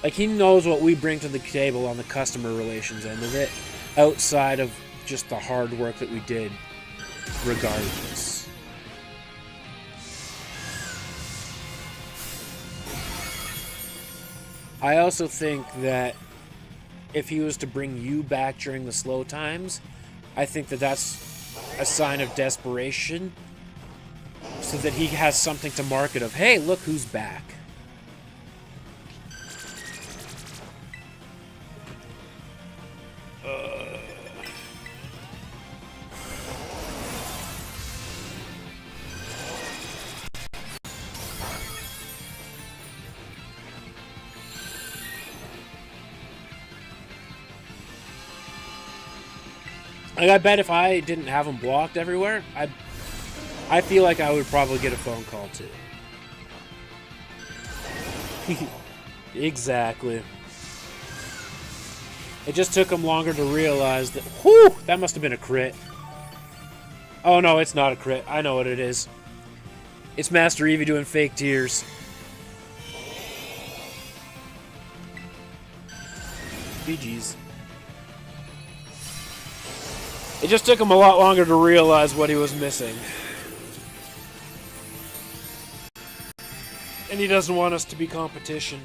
like, he knows what we bring to the table on the customer relations end of it, outside of just the hard work that we did regardless. I also think that if he was to bring you back during the slow times, I think that that's a sign of desperation, so that he has something to market of, hey, look who's back. Like, I bet if I didn't have him blocked everywhere, I feel like I would probably get a phone call too. Exactly. It just took him longer to realize that. Whew! That must have been a crit. Oh no, it's not a crit. I know what it is. It's Master Eevee doing fake tears. GG's. It just took him a lot longer to realize what he was missing. And he doesn't want us to be competition.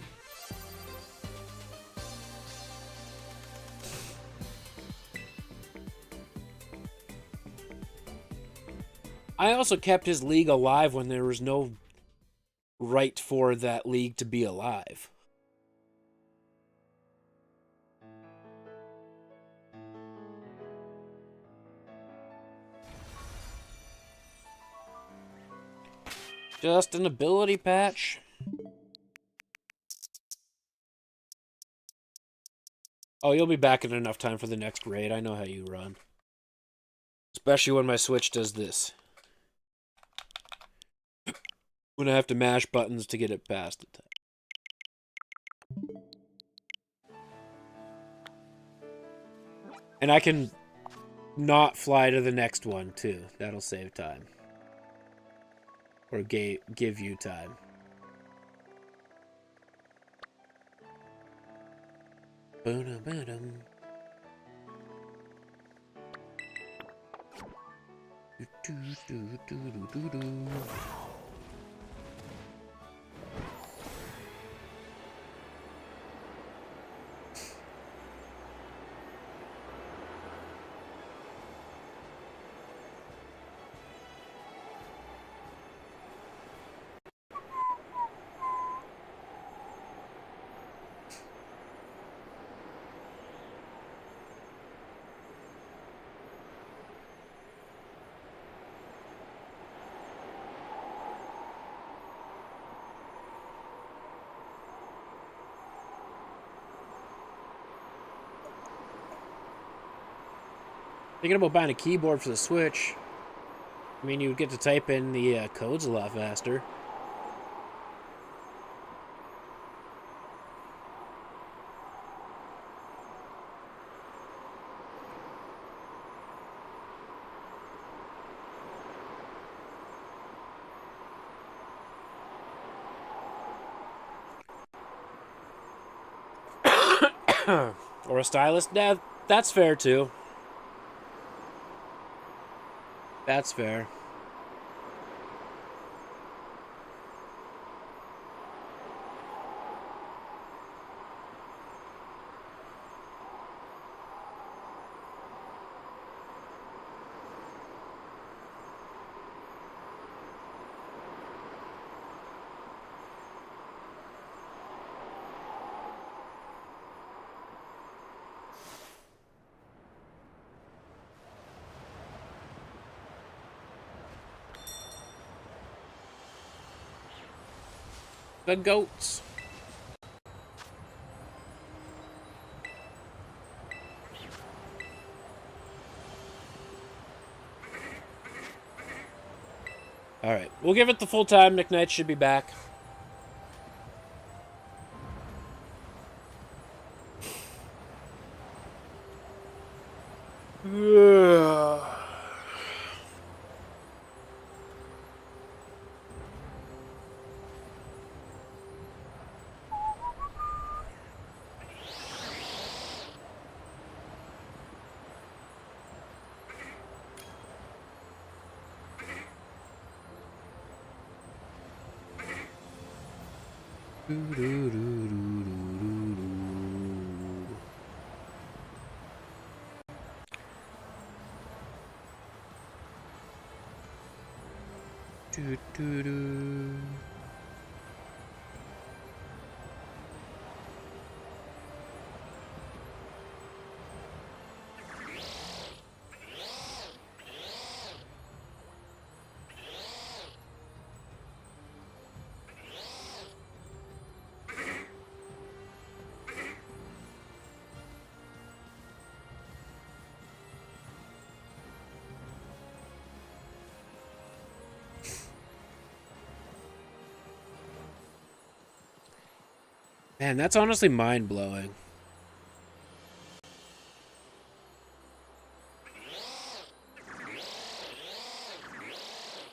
I also kept his league alive when there was no right for that league to be alive. Just an ability patch. Oh, you'll be back in enough time for the next raid. I know how you run. Especially when my Switch does this. I'm gonna have to mash buttons to get it past the time. And I can not fly to the next one, too. That'll save time. Or give you time. Boom-a-ba-dum. Do-do-do-do-do-do-do. Thinking about buying a keyboard for the Switch. I mean, you would get to type in the codes a lot faster. Or a stylus. Yeah, that's fair too. That's fair. The goats. Alright, we'll give it the full time. McKnight should be back. Man, that's honestly mind-blowing.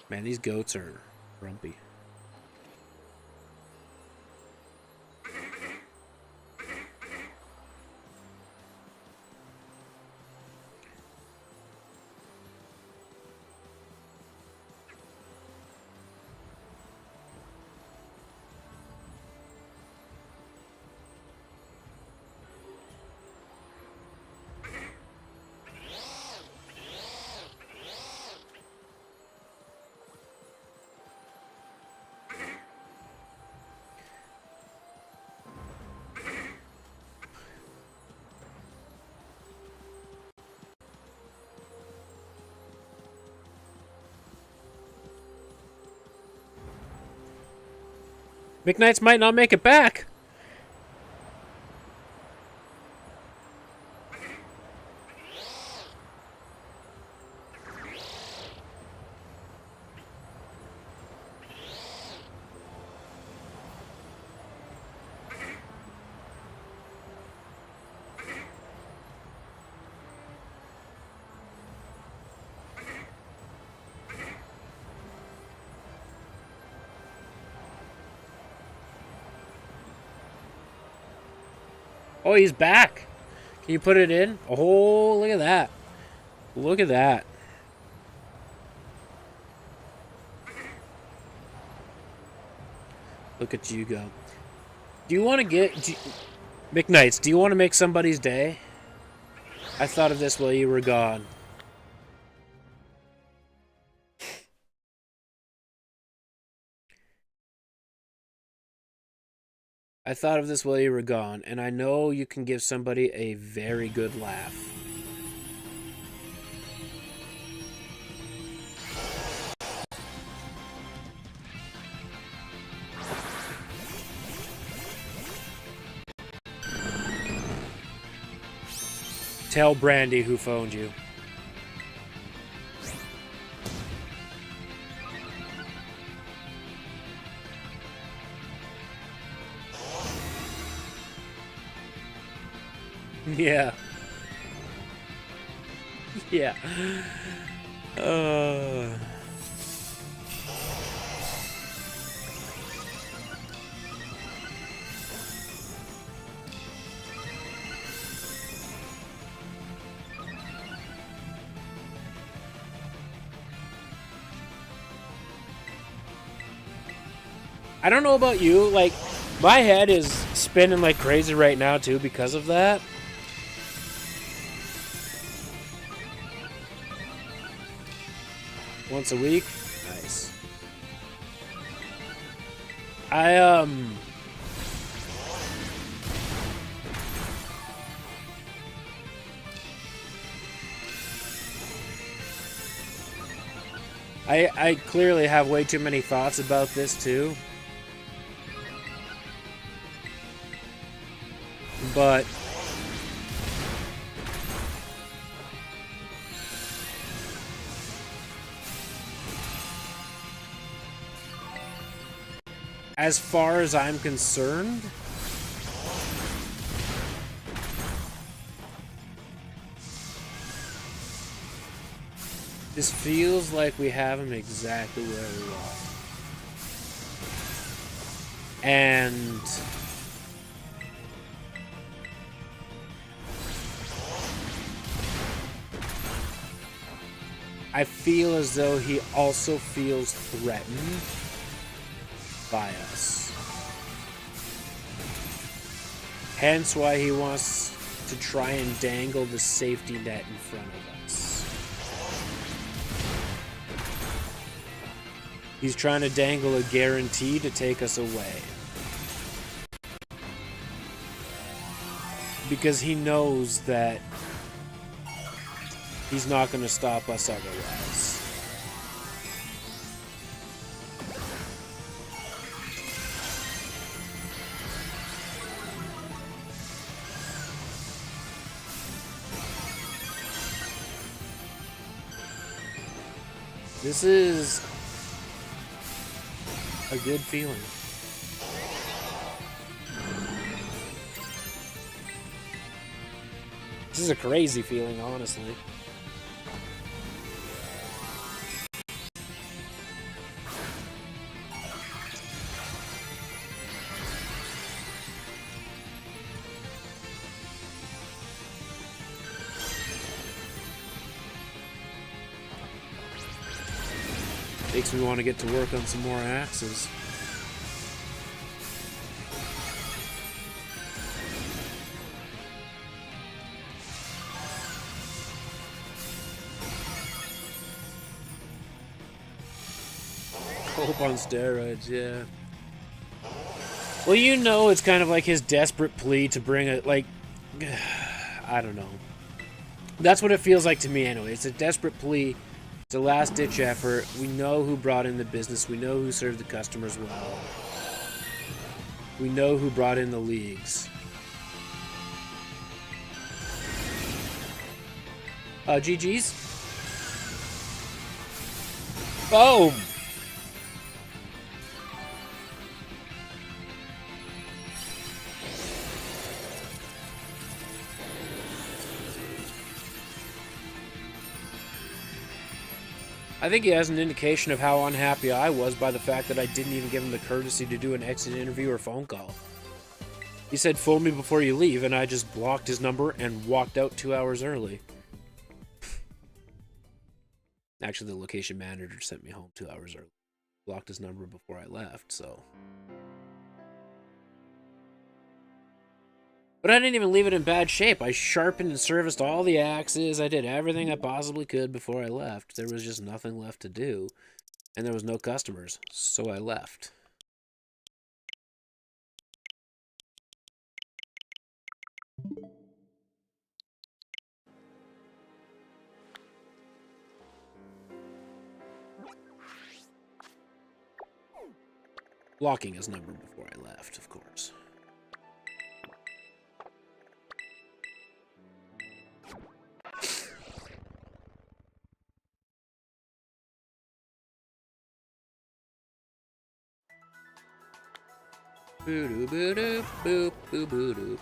Man, these goats are grumpy. McKnights might not make it back. Oh, he's back. Can you put it in? Oh, look at that. Look at that. Look at you go. Do you want to get... McKnights, do you want to make somebody's day? I thought of this while you were gone. I thought of this while you were gone, and I know you can give somebody a very good laugh. Tell Brandy who phoned you. Yeah. Yeah. I don't know about you, like, my head is spinning like crazy right now, too, because of that. Once a week? Nice. I clearly have way too many thoughts about this, too. But as far as I'm concerned, this feels like we have him exactly where we want. And I feel as though he also feels threatened by us. Hence why he wants to try and dangle the safety net in front of us. He's trying to dangle a guarantee to take us away. Because he knows that he's not going to stop us otherwise. This is a good feeling. This is a crazy feeling, honestly. Makes me want to get to work on some more axes. Hope on steroids, yeah. Well, you know, it's kind of like his desperate plea to bring it, like, I don't know. That's what it feels like to me anyway. It's a desperate plea. It's a last-ditch effort. We know who brought in the business. We know who served the customers well. We know who brought in the leagues. GG's. Boom! I think he has an indication of how unhappy I was by the fact that I didn't even give him the courtesy to do an exit interview or phone call. He said, phone me before you leave, and I just blocked his number and walked out 2 hours early. Actually, the location manager sent me home 2 hours early. Blocked his number before I left, so... But I didn't even leave it in bad shape. I sharpened and serviced all the axes. I did everything I possibly could before I left. There was just nothing left to do. And there was no customers, so I left. Blocking his number before I left, of course. Boo-doo-boo-doo, boop, boo-boo-doo.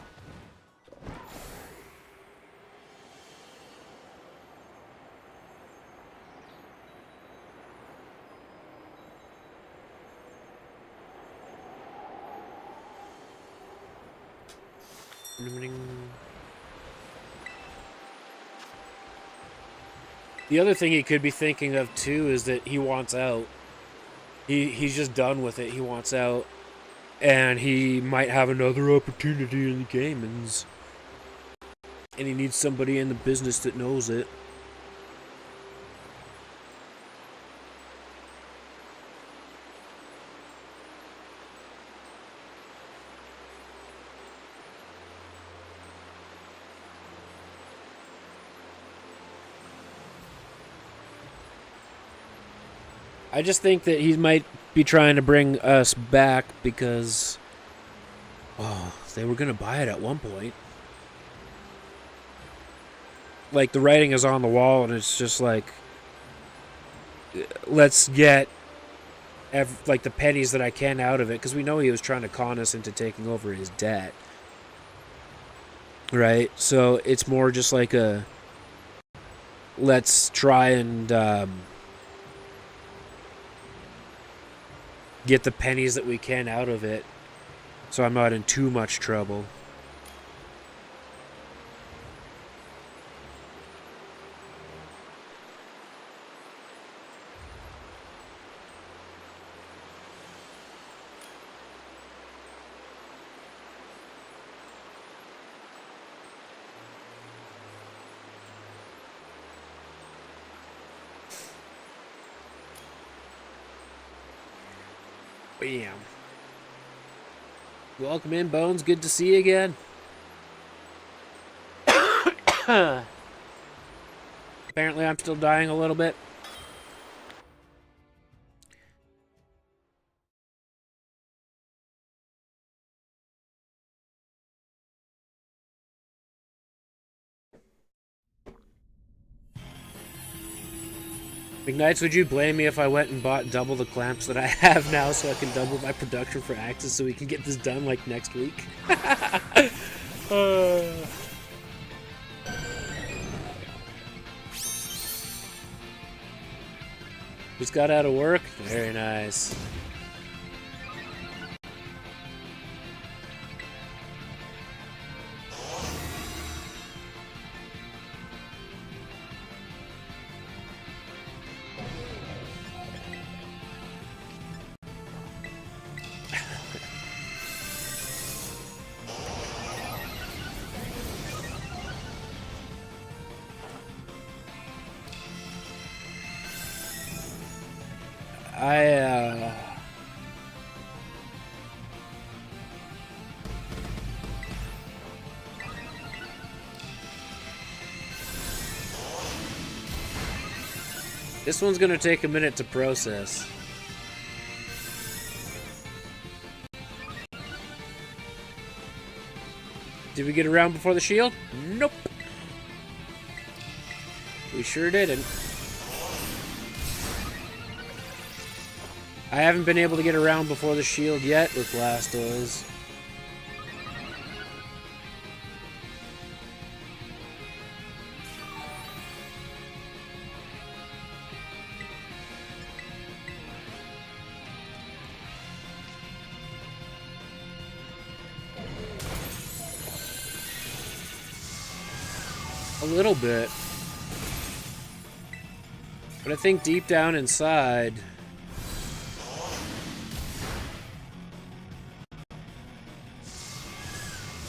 The other thing he could be thinking of too is that he wants out. He's just done with it. He wants out, and he might have another opportunity in the game, and he needs somebody in the business that knows it. I just think that he might be trying to bring us back because, they were going to buy it at one point. Like, the writing is on the wall, and it's just like, let's get, like, the pennies that I can out of it, because we know he was trying to con us into taking over his debt. Right? So, it's more just like a, let's try and, get the pennies that we can out of it, so I'm not in too much trouble. Bam. Welcome in, Bones. Good to see you again. Apparently, I'm still dying a little bit. McKnights, would you blame me if I went and bought double the clamps that I have now so I can double my production for axes so we can get this done like next week? Just got out of work? Very nice. This one's gonna take a minute to process. Did we get around before the shield? Nope. We sure didn't. I haven't been able to get around before the shield yet with Blastoise. little bit. But I think deep down inside,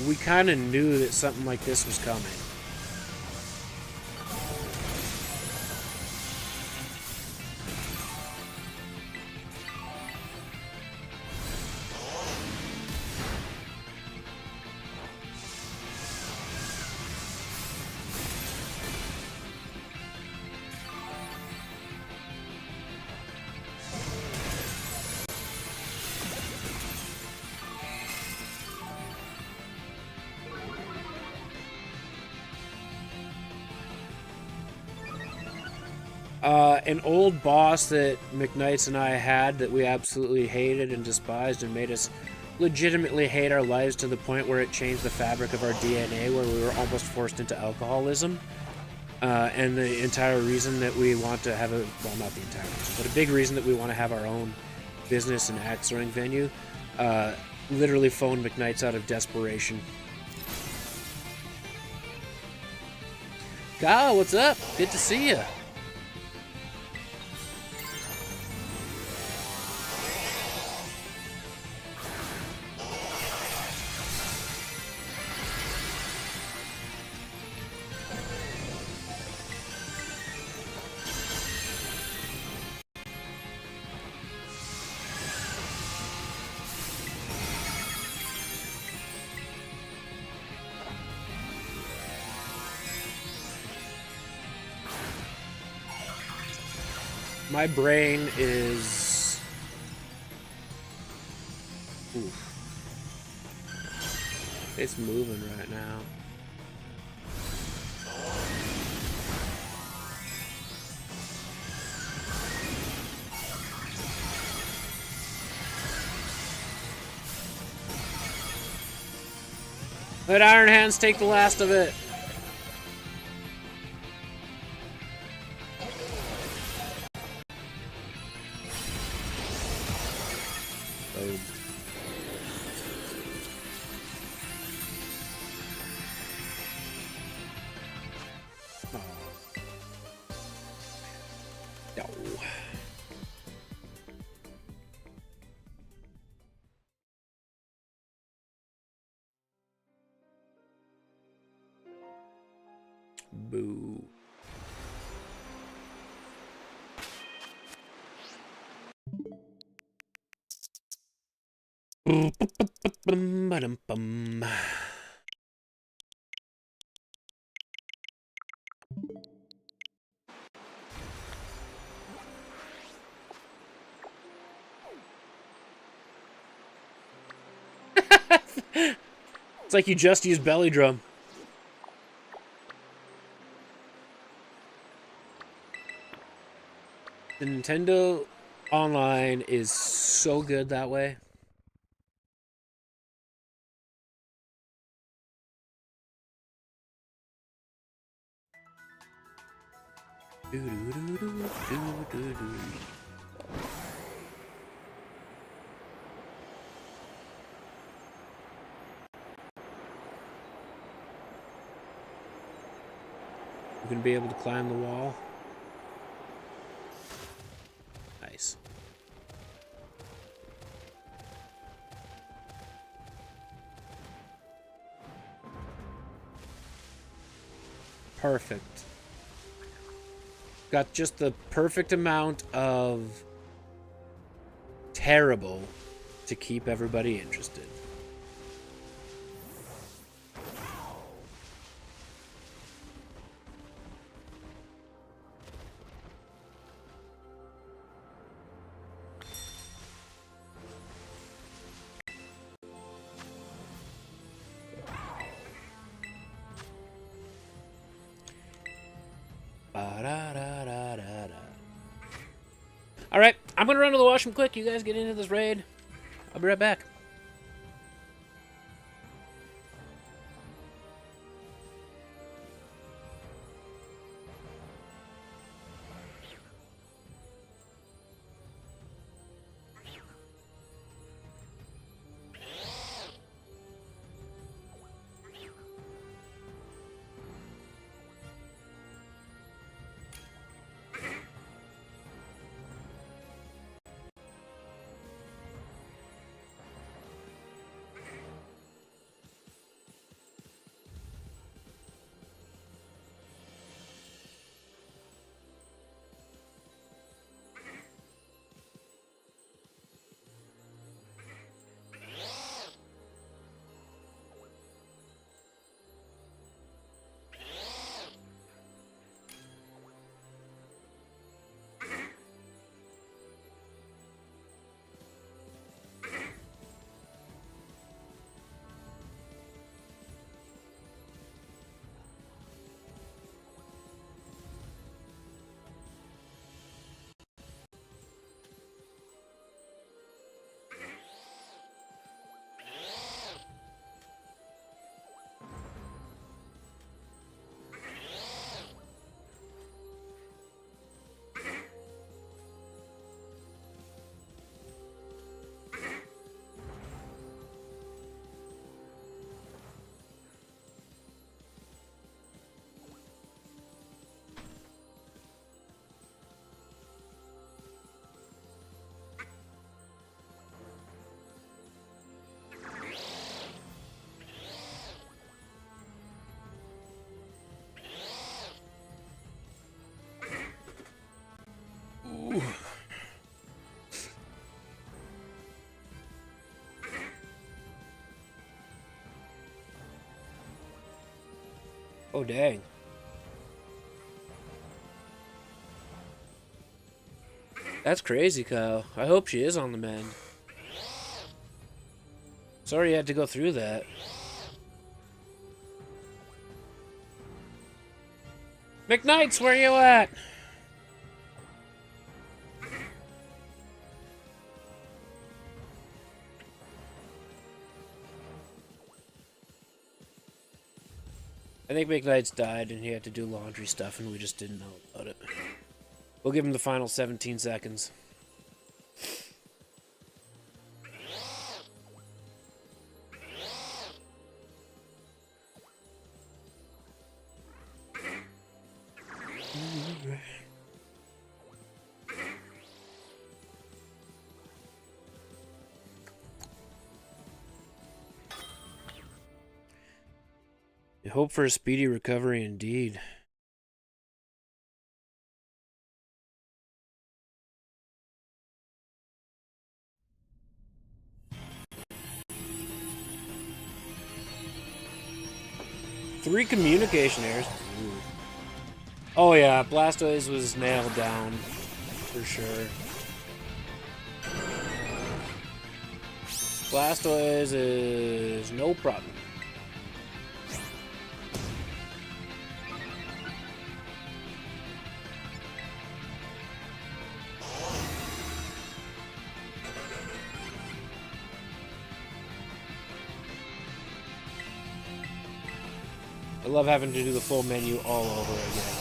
we kind of knew that something like this was coming. An old boss that McKnights and I had that we absolutely hated and despised and made us legitimately hate our lives to the point where it changed the fabric of our DNA, where we were almost forced into alcoholism. And the entire reason that we want to have well, not the entire reason, but a big reason that we want to have our own business and axe throwing venue, literally phoned McKnights out of desperation. Kyle, what's up? Good to see you. My brain is... Ooh. It's moving right now. Let Iron Hands take the last of it. Boo. It's like you just used belly drum. The Nintendo Online is so good that way. We're gonna be able to climb the wall. Nice. Perfect. Got just the perfect amount of terrible to keep everybody interested. Alright, I'm gonna run to the washroom quick. You guys get into this raid. I'll be right back. Oh, dang. That's crazy, Kyle. I hope she is on the mend. Sorry you had to go through that. McKnights, where you at? I think McKnights died and he had to do laundry stuff and we just didn't know about it. We'll give him the final 17 seconds. Hope for a speedy recovery indeed. Three communication errors. Ooh. Oh yeah, Blastoise was nailed down for sure. Blastoise is no problem. I love having to do the full menu all over again.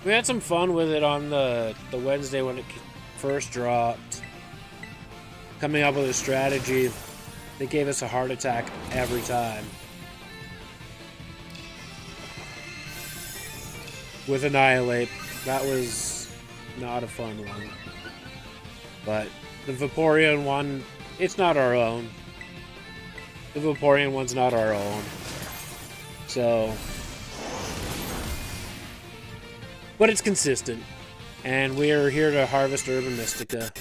We had some fun with it on the Wednesday when it first dropped. Coming up with a strategy that gave us a heart attack every time. With Annihilate. That was not a fun one. But the Vaporeon one, it's not our own. The Vaporeon one's not our own. So... But it's consistent. And we are here to harvest Urban Mystica.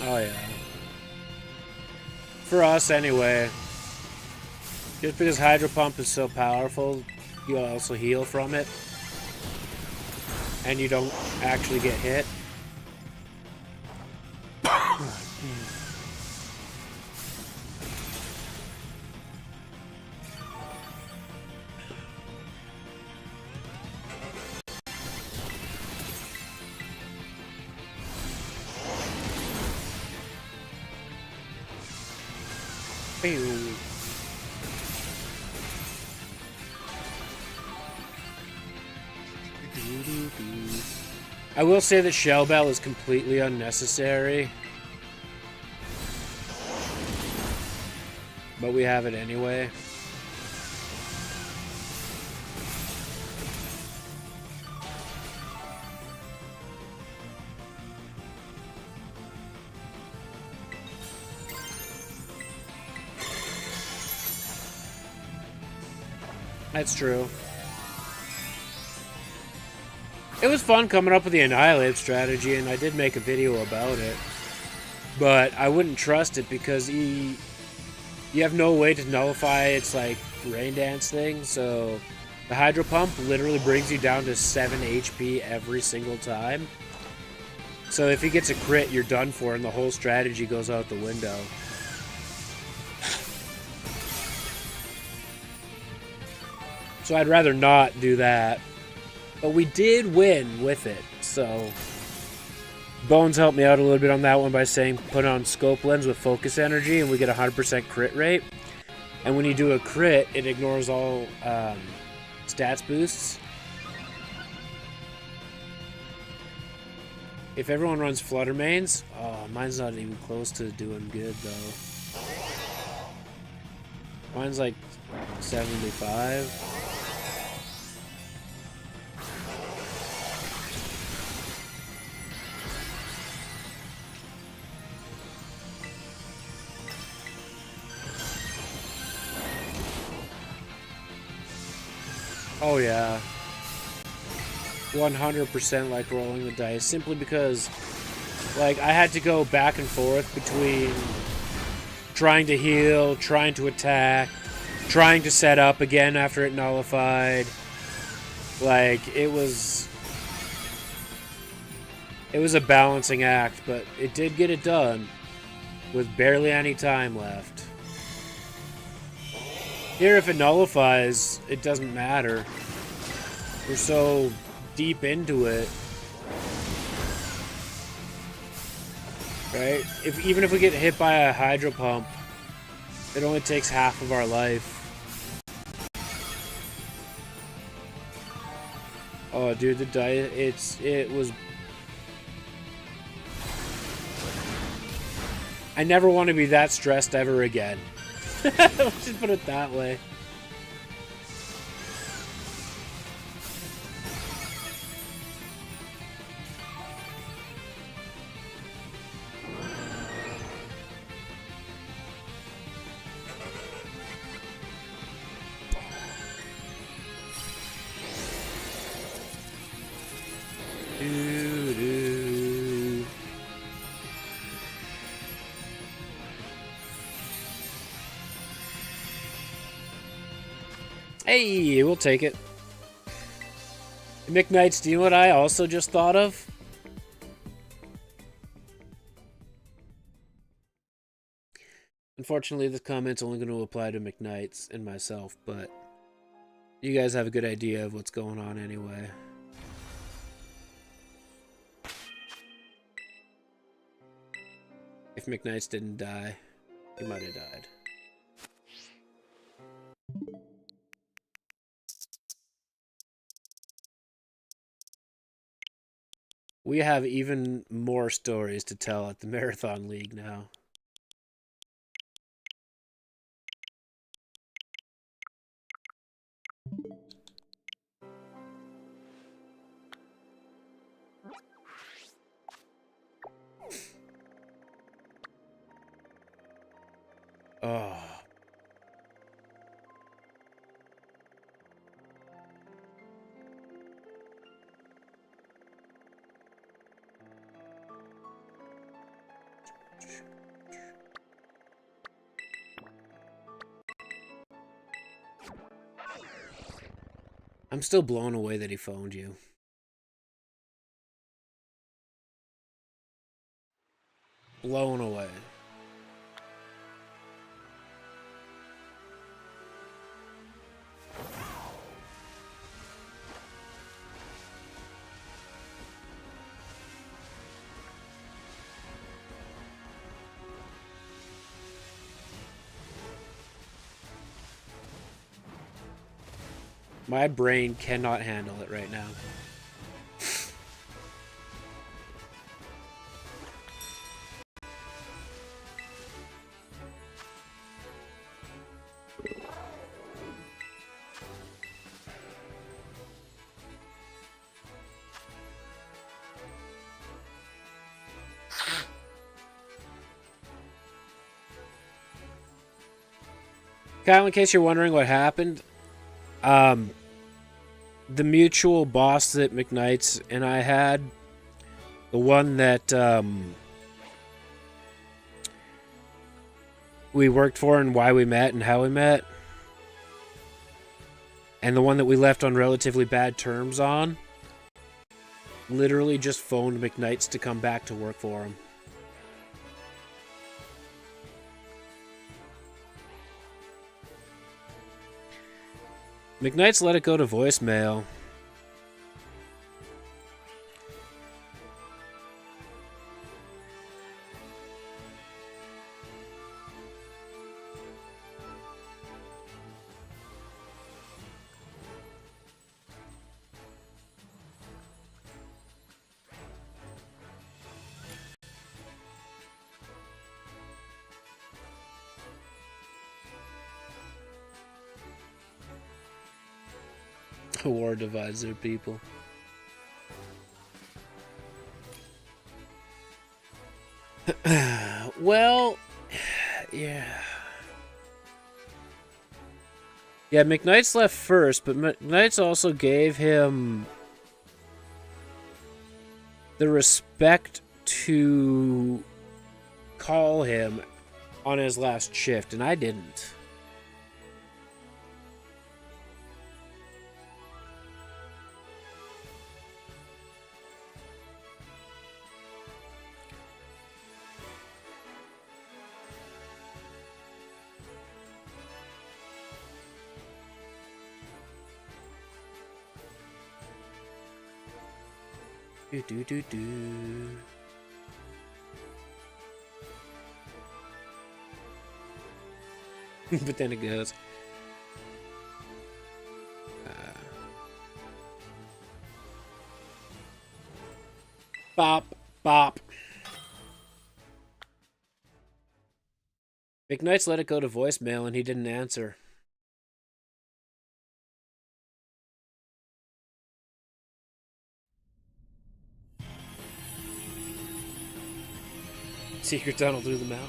Oh yeah. For us anyway. Just because Hydro Pump is so powerful, you also heal from it. And you don't actually get hit. I will say that Shell Bell is completely unnecessary. But we have it anyway. That's true. It was fun coming up with the Annihilate strategy, and I did make a video about it. But I wouldn't trust it because you have no way to nullify its, like, Rain Dance thing, so the Hydro Pump literally brings you down to 7 HP every single time. So if he gets a crit, you're done for, and the whole strategy goes out the window. So I'd rather not do that. But we did win with it, so... Bones helped me out a little bit on that one by saying put on Scope Lens with Focus Energy and we get a 100% crit rate. And when you do a crit, it ignores all stats boosts. If everyone runs Flutter Mains, oh, mine's not even close to doing good, though. Mine's like 75. Oh yeah. 100% like rolling the dice, simply because, like, I had to go back and forth between trying to heal, trying to attack, trying to set up again after it nullified. Like, it was a balancing act, but it did get it done with barely any time left. Here, if it nullifies, it doesn't matter. We're so deep into it. Right? Even if we get hit by a hydro pump, it only takes half of our life. Oh, dude, the dice, it was... I never want to be that stressed ever again. Let's just put it that way. Hey, we'll take it. McKnights, do you know what I also just thought of? Unfortunately, this comment's only going to apply to McKnights and myself, but you guys have a good idea of what's going on anyway. If McKnights didn't die, he might have died. We have even more stories to tell at the Marathon League now. Oh. I'm still blown away that he phoned you. Blown away. My brain cannot handle it right now. Kyle, in case you're wondering what happened, the mutual boss that McKnights and I had, the one that we worked for and why we met and how we met, and the one that we left on relatively bad terms on, literally just phoned McKnights to come back to work for him. McKnights let it go to voicemail. War divides their people. Well, yeah. Yeah, McKnight's left first, but McKnight's also gave him the respect to call him on his last shift, and I didn't. Do. But then it goes. Bop, bop. McKnight's let it go to voicemail and he didn't answer. Secret tunnel through the mountain.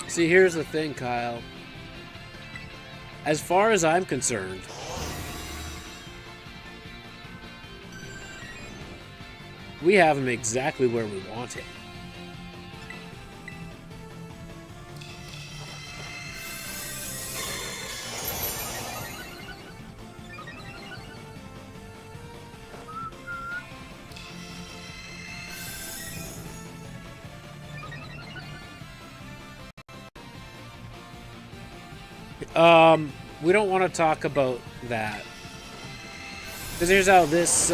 See, here's the thing, Kyle. As far as I'm concerned, we have him exactly where we want him. We don't want to talk about that. Because here's how this,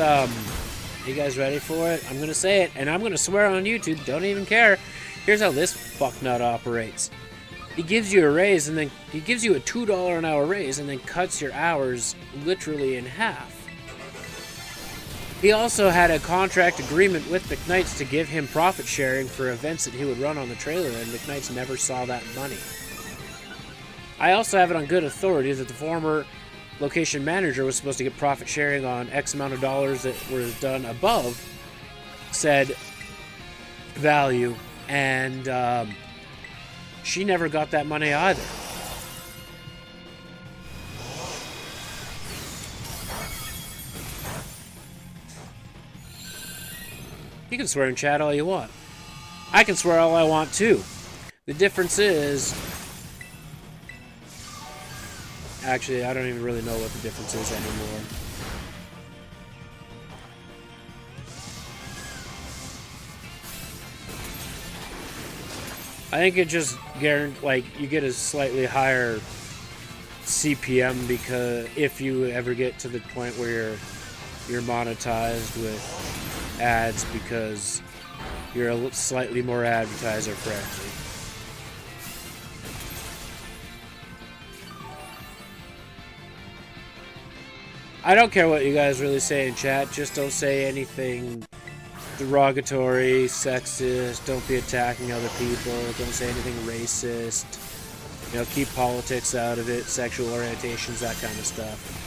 you guys ready for it? I'm going to say it, and I'm going to swear on YouTube, don't even care. Here's how this fucknut operates. He gives you a raise, and then he gives you a $2 an hour raise, and then cuts your hours literally in half. He also had a contract agreement with McKnight's to give him profit sharing for events that he would run on the trailer, and McKnight's never saw that money. I also have it on good authority that the former location manager was supposed to get profit sharing on X amount of dollars that was done above said value, and she never got that money either. You can swear in chat all you want. I can swear all I want too. The difference is... Actually, I don't even really know what the difference is anymore. I think it just guarantees, like, you get a slightly higher CPM because if you ever get to the point where you're monetized with ads because you're a slightly more advertiser friendly. I don't care what you guys really say in chat, just don't say anything derogatory, sexist, don't be attacking other people, don't say anything racist, you know, keep politics out of it, sexual orientations, that kind of stuff.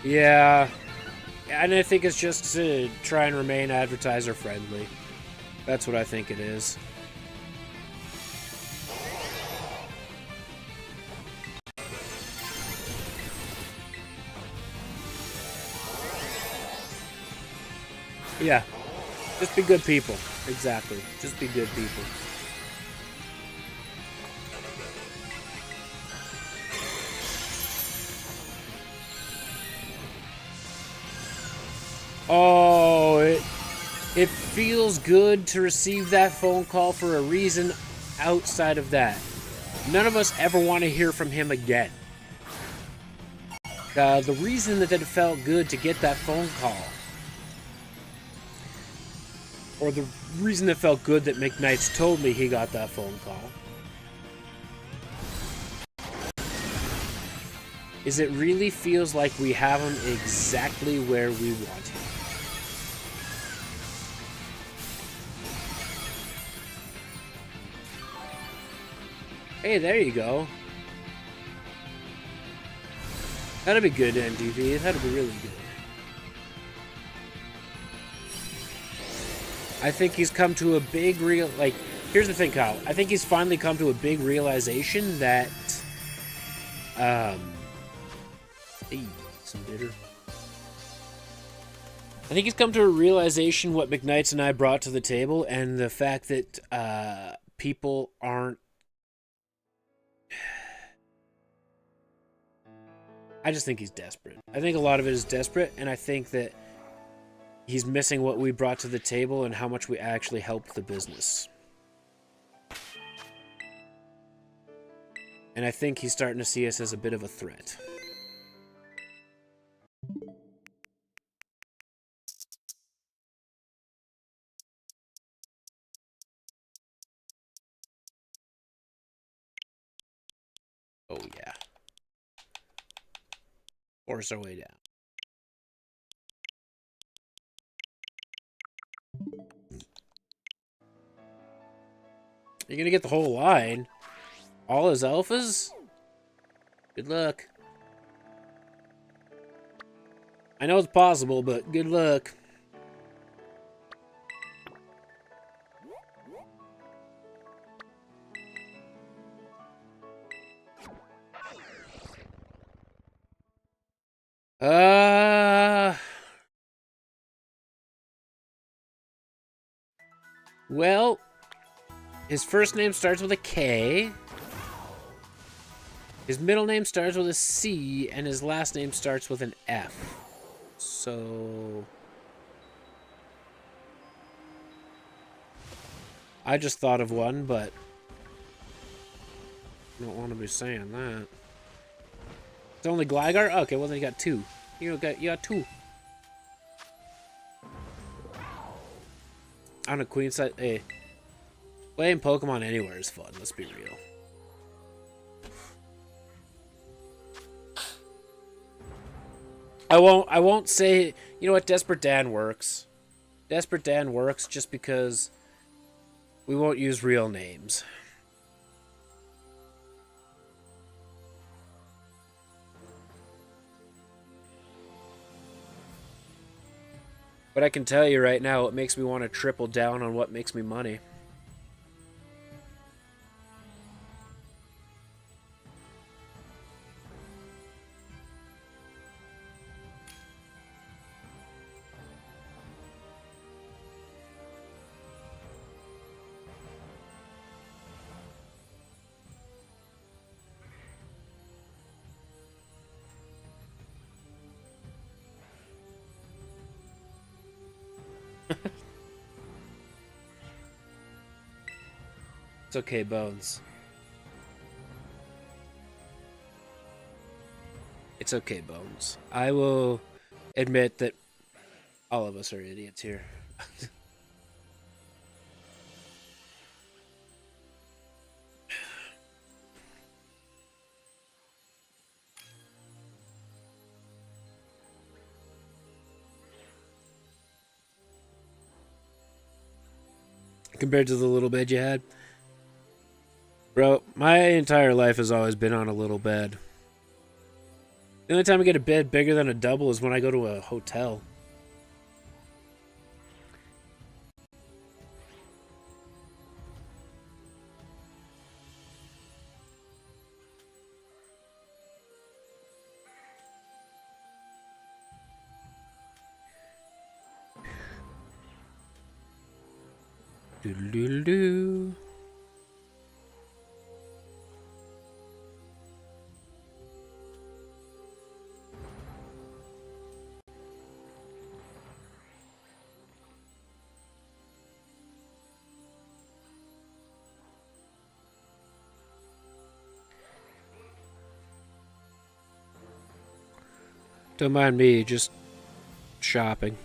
Yeah, and I think it's just to try and remain advertiser friendly. That's what I think it is. Yeah, just be good people. Exactly, just be good people. Oh, it feels good to receive that phone call for a reason outside of that. None of us ever want to hear from him again. The reason that it felt good to get that phone call, or the reason it felt good that McKnight's told me he got that phone call, is it really feels like we have him exactly where we want him. Hey, there you go. That'd be good, NDV. That'd be really good. I think he's come to a big here's the thing, Kyle. I think he's finally come to a big realization that, hey, some bitter. I think he's come to a realization what McKnights and I brought to the table, and the fact that, people aren't. I just think he's desperate. I think a lot of it is desperate, and I think that he's missing what we brought to the table and how much we actually helped the business. And I think he's starting to see us as a bit of a threat. Oh, yeah. Force our way down. You're gonna get the whole line? All his alphas? Good luck. I know it's possible, but good luck. Well, his first name starts with a K. His middle name starts with a C, and his last name starts with an F. So I just thought of one, but I don't want to be saying that. It's only Gligar? Okay, well then you got two. You got two. On a queen side, hey. Playing Pokemon anywhere is fun, let's be real. I won't say, you know what, Desperate Dan works. Desperate Dan works just because we won't use real names. But I can tell you right now, it makes me want to triple down on what makes me money. It's okay, Bones. It's okay, Bones. I will admit that all of us are idiots here. Compared to the little bed you had. Bro, my entire life has always been on a little bed. The only time I get a bed bigger than a double is when I go to a hotel. Doodle-doodle-doo. Don't mind me, just shopping.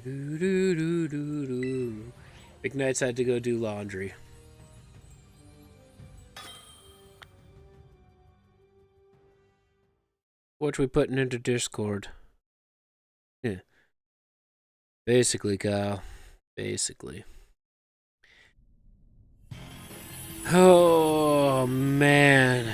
Do, do, do, do, do. Big Knight's had to go do laundry. What we putting into Discord? Yeah. Basically, Kyle. Basically. Oh, man.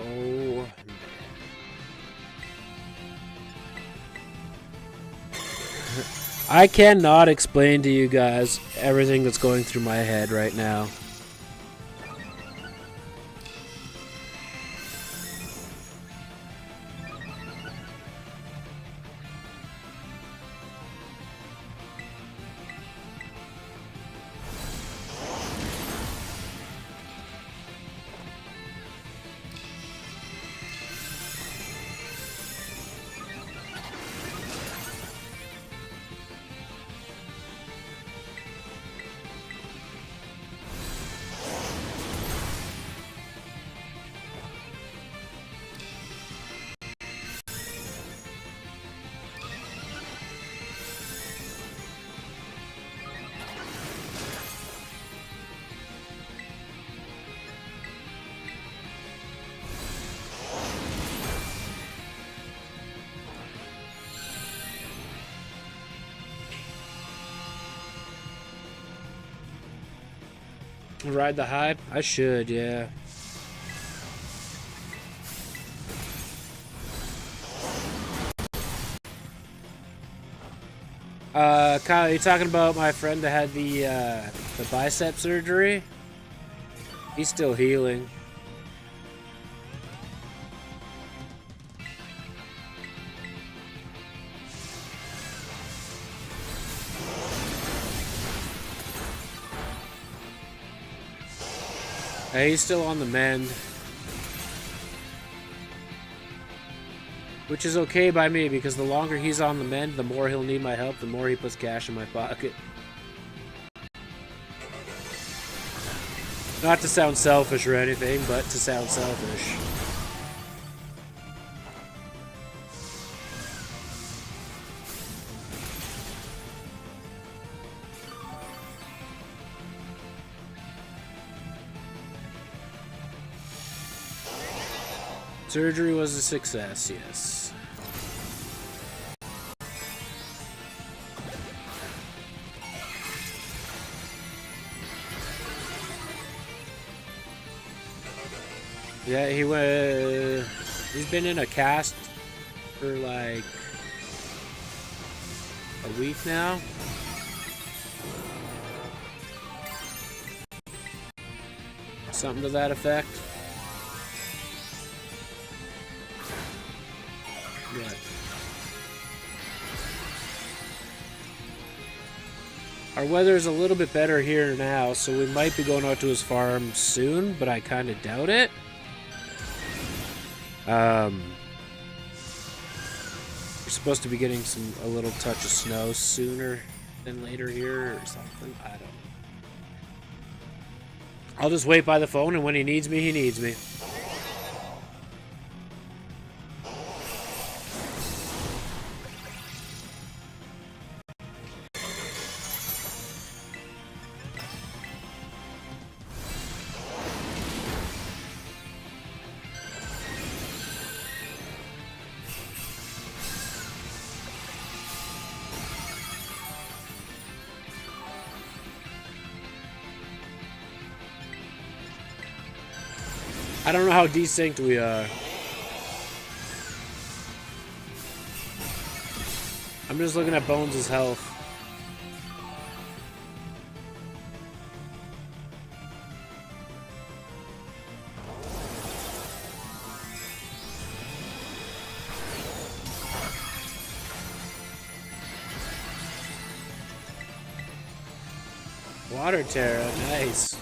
Oh, I cannot explain to you guys everything that's going through my head right now. Ride the hype? I should, yeah. Kyle, you talking about my friend that had the bicep surgery? He's still healing. Hey, he's still on the mend. Which is okay by me, because the longer he's on the mend, the more he'll need my help, the more he puts cash in my pocket. Not to sound selfish or anything, but to sound selfish. Surgery was a success, yes. Yeah, he's been in a cast for like a week now. Something to that effect. Yeah. Our weather is a little bit better here now, so we might be going out to his farm soon, but I kind of doubt it. We're supposed to be getting a little touch of snow sooner than later here or something. I don't know. I'll just wait by the phone, and when he needs me, he needs me. I don't know how desynced we are. I'm just looking at Bones' health. Water Terra, nice.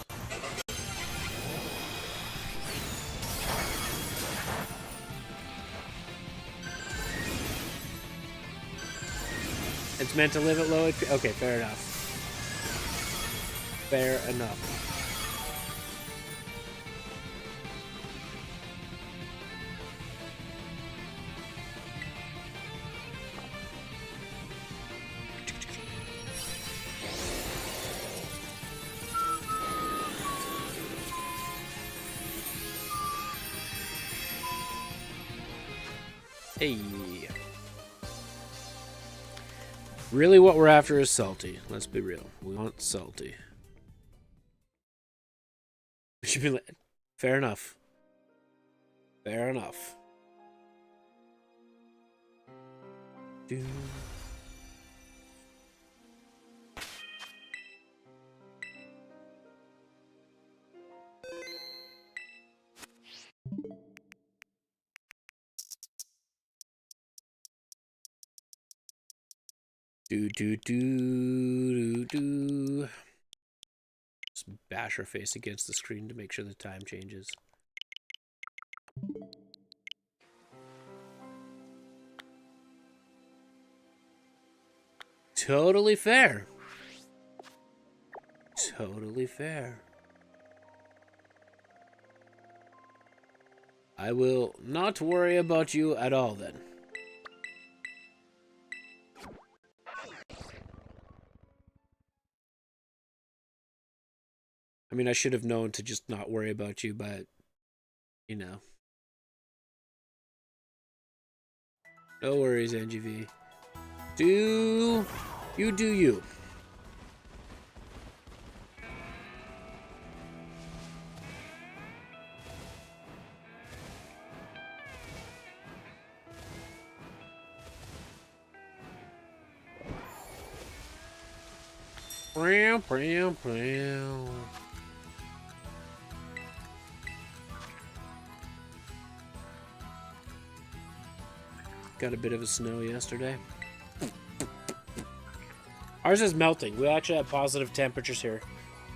It's meant to live at low HP. Okay, fair enough. Fair enough. Hey. Really what we're after is salty. Let's be real. We want salty. We should be fair enough. Fair enough. Do. Do. Just bash her face against the screen to make sure the time changes. Totally fair. Totally fair. I will not worry about you at all then. I mean, I should have known to just not worry about you, but, you know. No worries, NGV. Do you. Got a bit of a snow yesterday. Ours is melting. We actually have positive temperatures here.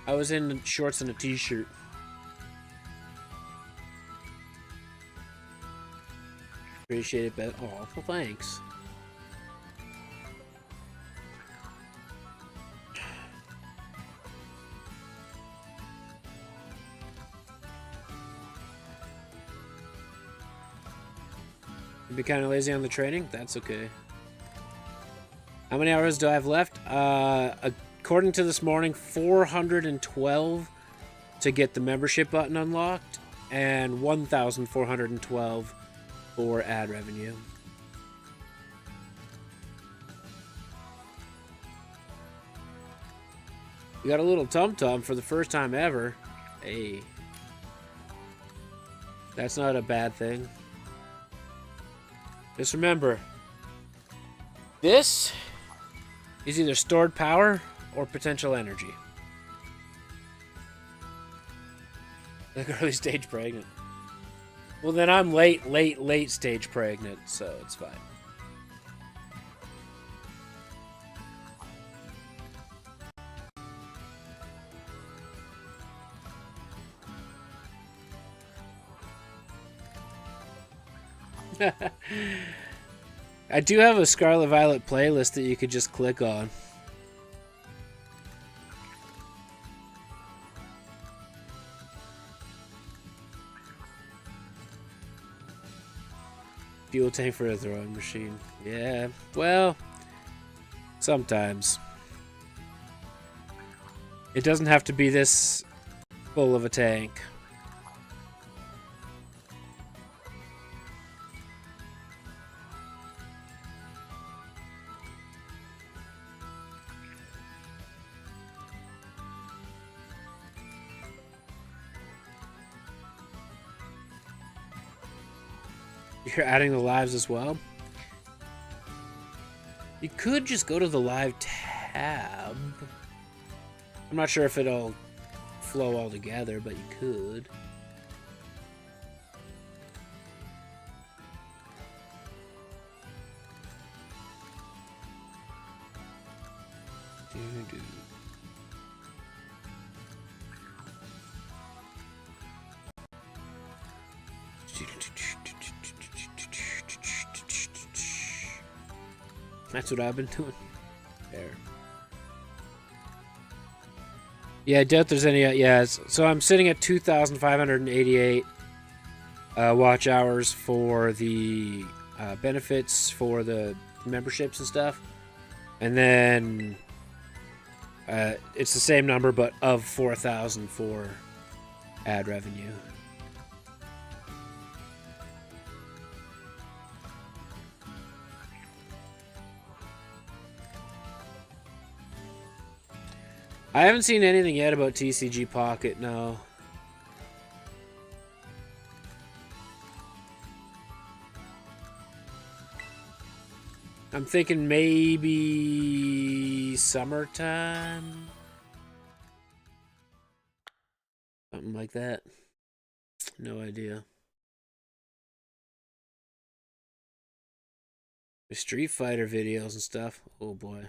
I was in shorts and a t-shirt. Appreciate it, but oh, well, thanks. Be kind of lazy on the training. That's okay. How many hours do I have left? According to this morning, 412 to get the membership button unlocked, and 1,412 for ad revenue. We got a little tum-tum for the first time ever. Hey. That's not a bad thing. Just remember, this is either stored power or potential energy. Like early stage pregnant. Well, then I'm late stage pregnant, so it's fine. I do have a Scarlet Violet playlist that you could just click on. Fuel tank for a throwing machine. Yeah, well, sometimes. It doesn't have to be this full of a tank. You're adding the lives as well. You could just go to the live tab. I'm not sure if it'll flow all together, but you could. That's what I've been doing. There. Yeah, I doubt there's any. Yeah, so I'm sitting at 2,588 watch hours for the benefits for the memberships and stuff. And then it's the same number, but of 4,000 for ad revenue. I haven't seen anything yet about TCG Pocket, no. I'm thinking maybe summertime. Something like that. No idea. The Street Fighter videos and stuff. Oh boy.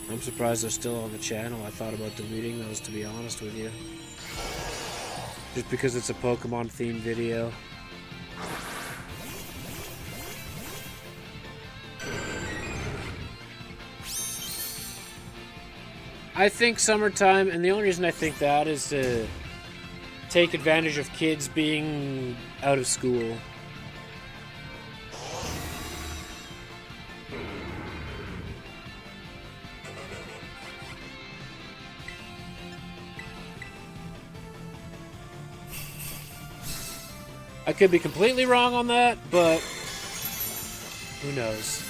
I'm surprised they're still on the channel. I thought about deleting those, to be honest with you. Just because it's a Pokemon themed video. I think summertime, and the only reason I think that is to take advantage of kids being out of school. I could be completely wrong on that, but who knows?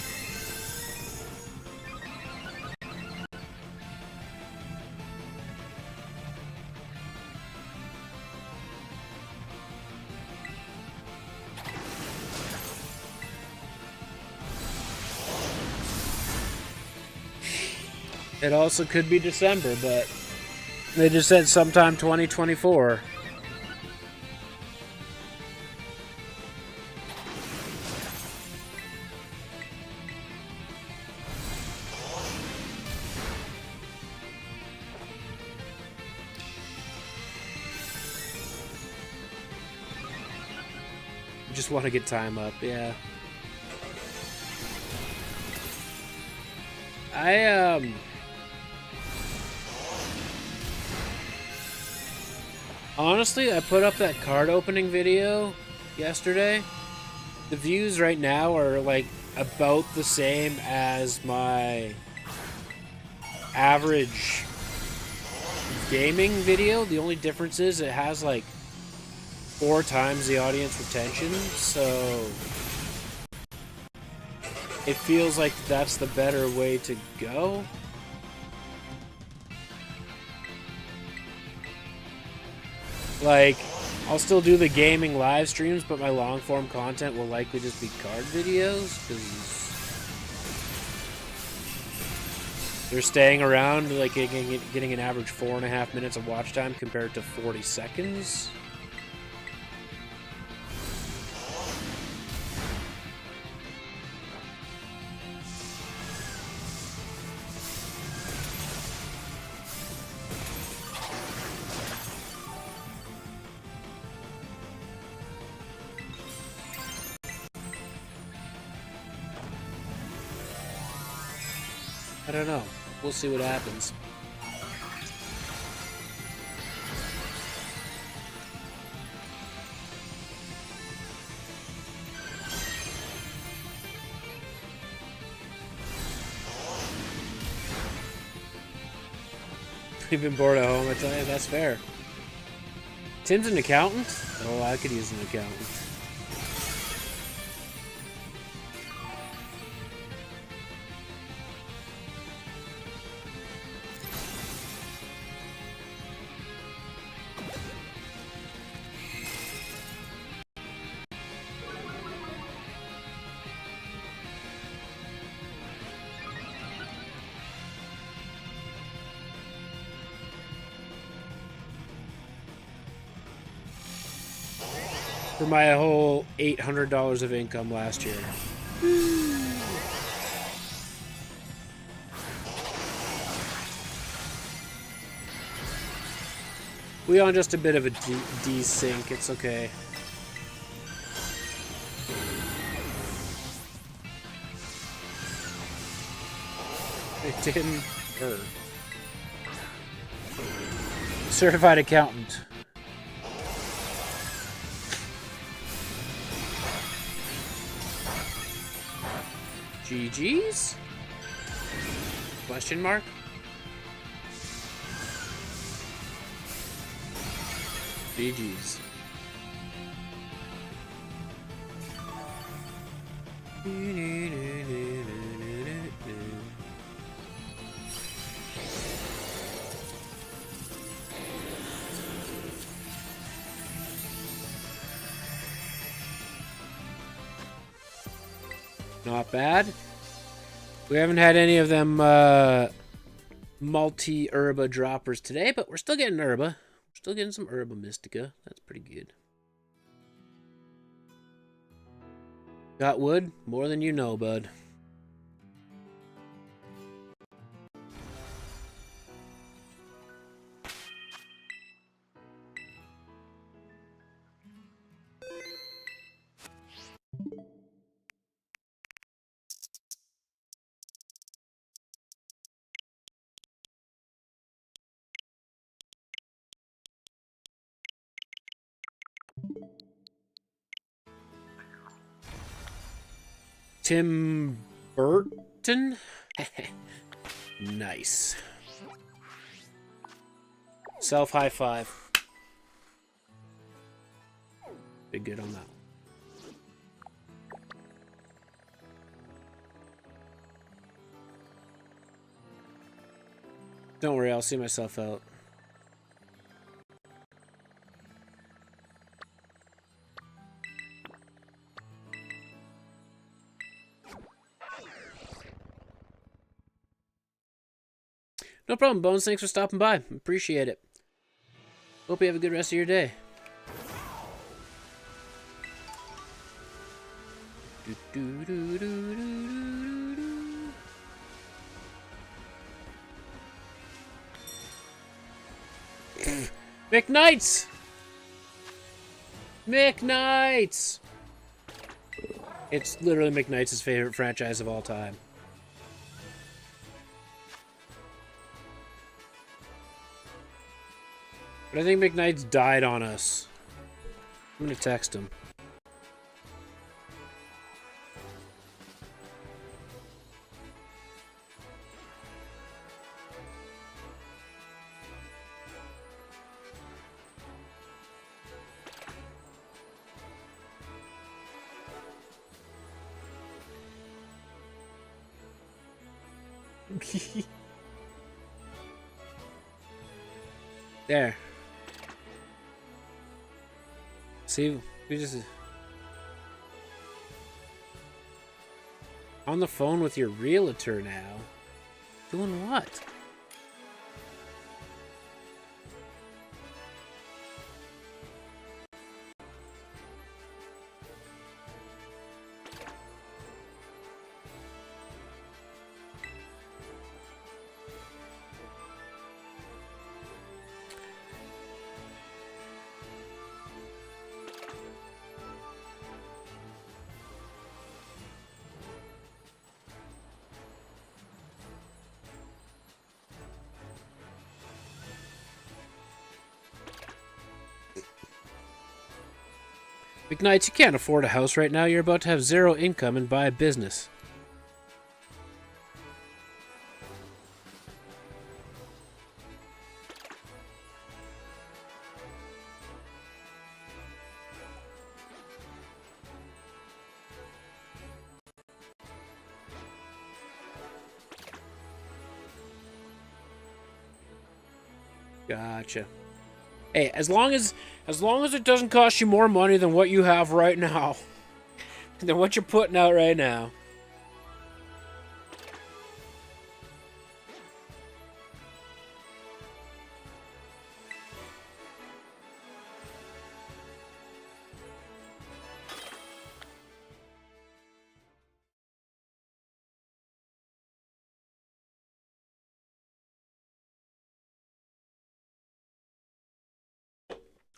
It also could be December, but they just said sometime 2024. Just want to get time up, yeah. Honestly, I put up that card opening video yesterday. The views right now are like about the same as my average gaming video. The only difference is it has like 4 times the audience retention, so it feels like that's the better way to go. Like, I'll still do the gaming live streams, but my long form content will likely just be card videos, because they're staying around, like getting an average 4.5 minutes of watch time compared to 40 seconds. I don't know. We'll see what happens. You've been bored at home, I tell you, that's fair. Tim's an accountant? Oh, I could use an accountant. For my whole $800 of income last year. We on just a bit of a desync, it's okay. Tim Burr. Certified accountant. GG's? Question mark? GG's. Not bad. We haven't had any of them multi-herba droppers today, but we're still getting herba. We're still getting some herba mystica. That's pretty good. Got wood? More than you know, bud. Tim Burton? Nice. Self high five. Did good on that. Don't worry, I'll see myself out. No problem, Bones. Thanks for stopping by. Appreciate it. Hope you have a good rest of your day. McKnights! McKnights! It's literally McKnights' favorite franchise of all time. But I think McKnights died on us. I'm gonna text him. There. See, we just on the phone with your realtor now. Doing what? McKnights, you can't afford a house right now. You're about to have zero income and buy a business. Gotcha. Hey, as long as it doesn't cost you more money than what you have right now, than what you're putting out right now.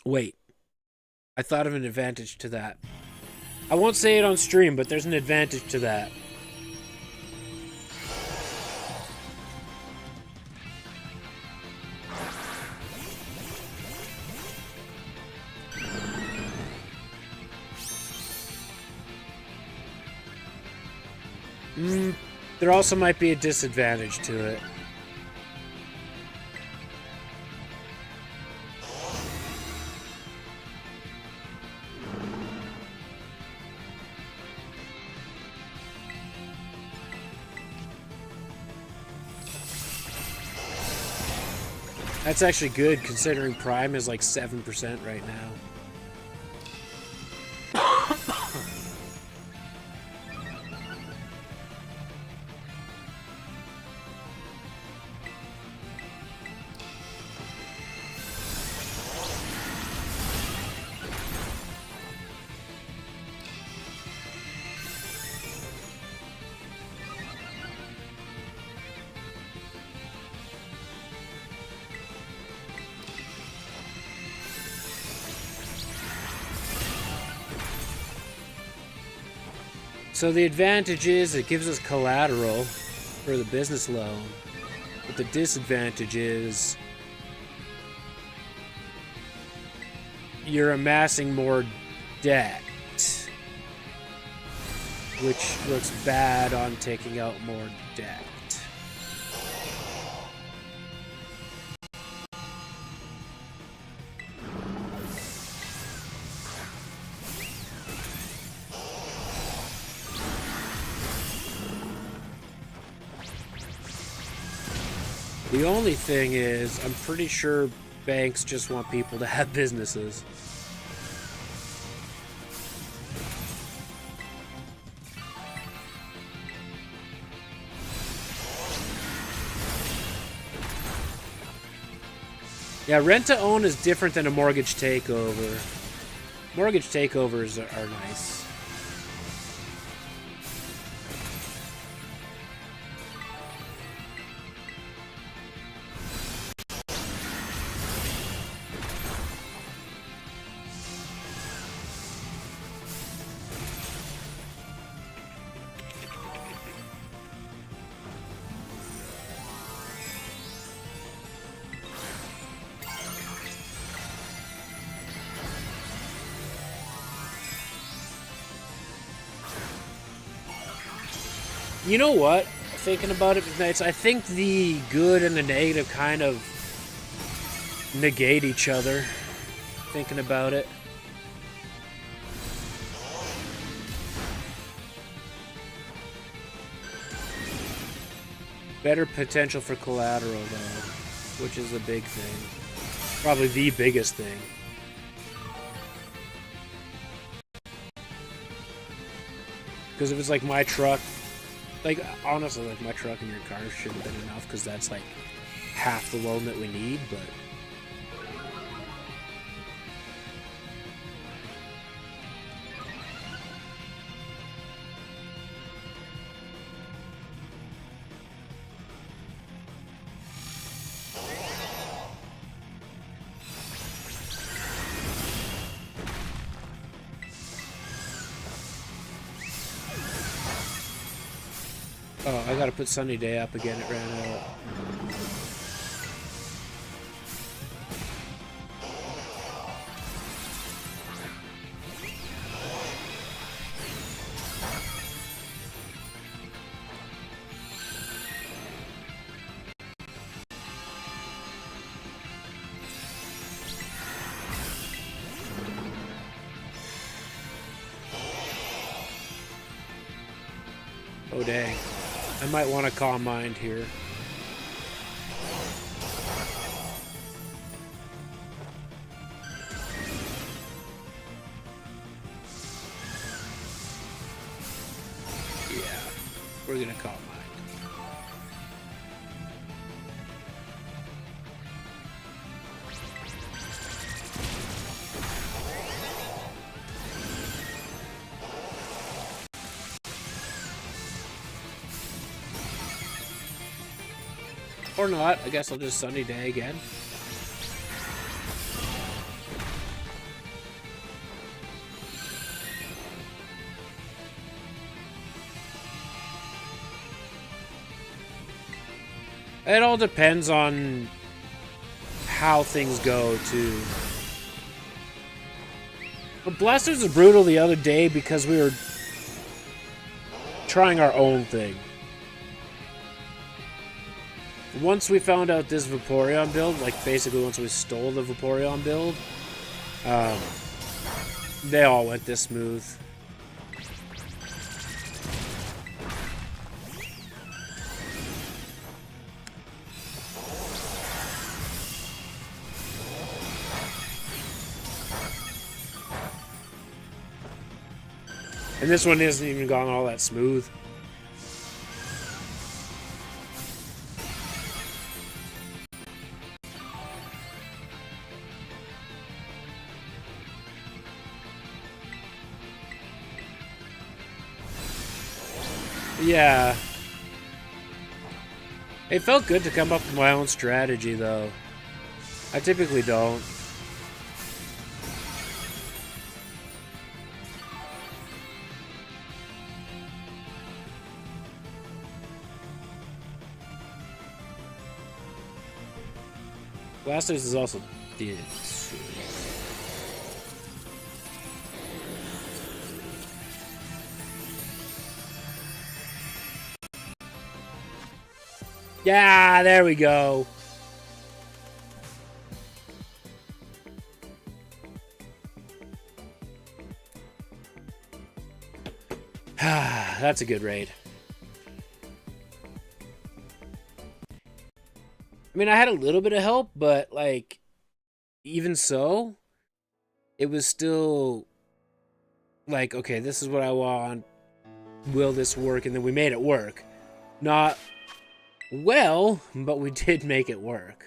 Wait. I thought of an advantage to that. I won't say it on stream, but there's an advantage to that. There also might be a disadvantage to it. That's actually good, considering Prime is like 7% right now. So the advantage is it gives us collateral for the business loan, but the disadvantage is you're amassing more debt, which looks bad on taking out more debt. The only thing is, I'm pretty sure banks just want people to have businesses. Yeah, rent to own is different than a mortgage takeover. Mortgage takeovers are nice. You know what? Thinking about it, I think the good and the negative kind of negate each other. Thinking about it. Better potential for collateral, though, which is a big thing. Probably the biggest thing. Because if it's like my truck, like, honestly, like, my truck and your car should have been enough, because that's, like, half the loan that we need, but... Oh, I gotta put Sunny Day up again, it ran out. Oh dang. I might want to Calm Mind here. Yeah, we're gonna Calm Mind. Or not, I guess I'll just Sunny Day again. It all depends on how things go, too. But Blastoise was brutal the other day because we were trying our own thing. Once we found out this Vaporeon build, like basically once we stole the Vaporeon build, they all went this smooth. And this one isn't even gone all that smooth. Yeah. It felt good to come up with my own strategy, though. I typically don't. Blastoise is also did. Yeah, there we go. That's a good raid. I mean, I had a little bit of help, but, like, even so, it was still, like, okay, this is what I want. Will this work? And then we made it work. Not well, but we did make it work.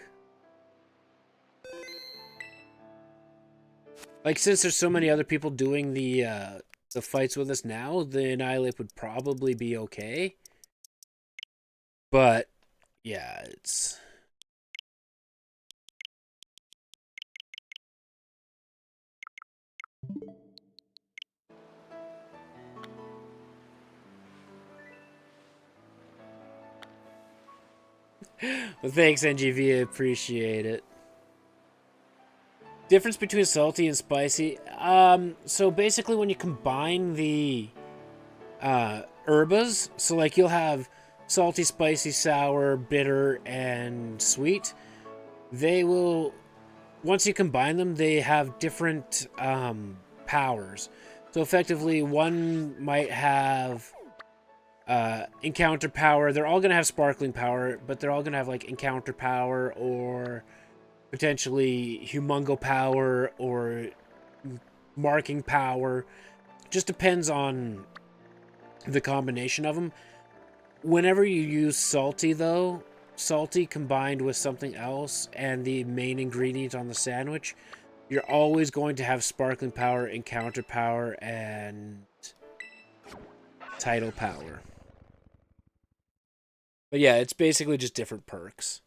Like, since there's so many other people doing the fights with us now, the Annihilate would probably be okay. But, yeah, it's... Well, thanks, NGV. I appreciate it. Difference between salty and spicy. So basically when you combine the herbas, so like you'll have salty, spicy, sour, bitter, and sweet. They will, once you combine them, they have different powers. So effectively, one might have encounter power. They're all going to have sparkling power, but they're all going to have like encounter power or potentially humongo power or marking power. Just depends on the combination of them. Whenever you use salty, though, salty combined with something else and the main ingredient on the sandwich, you're always going to have sparkling power, encounter power, and title power. But yeah, it's basically just different perks.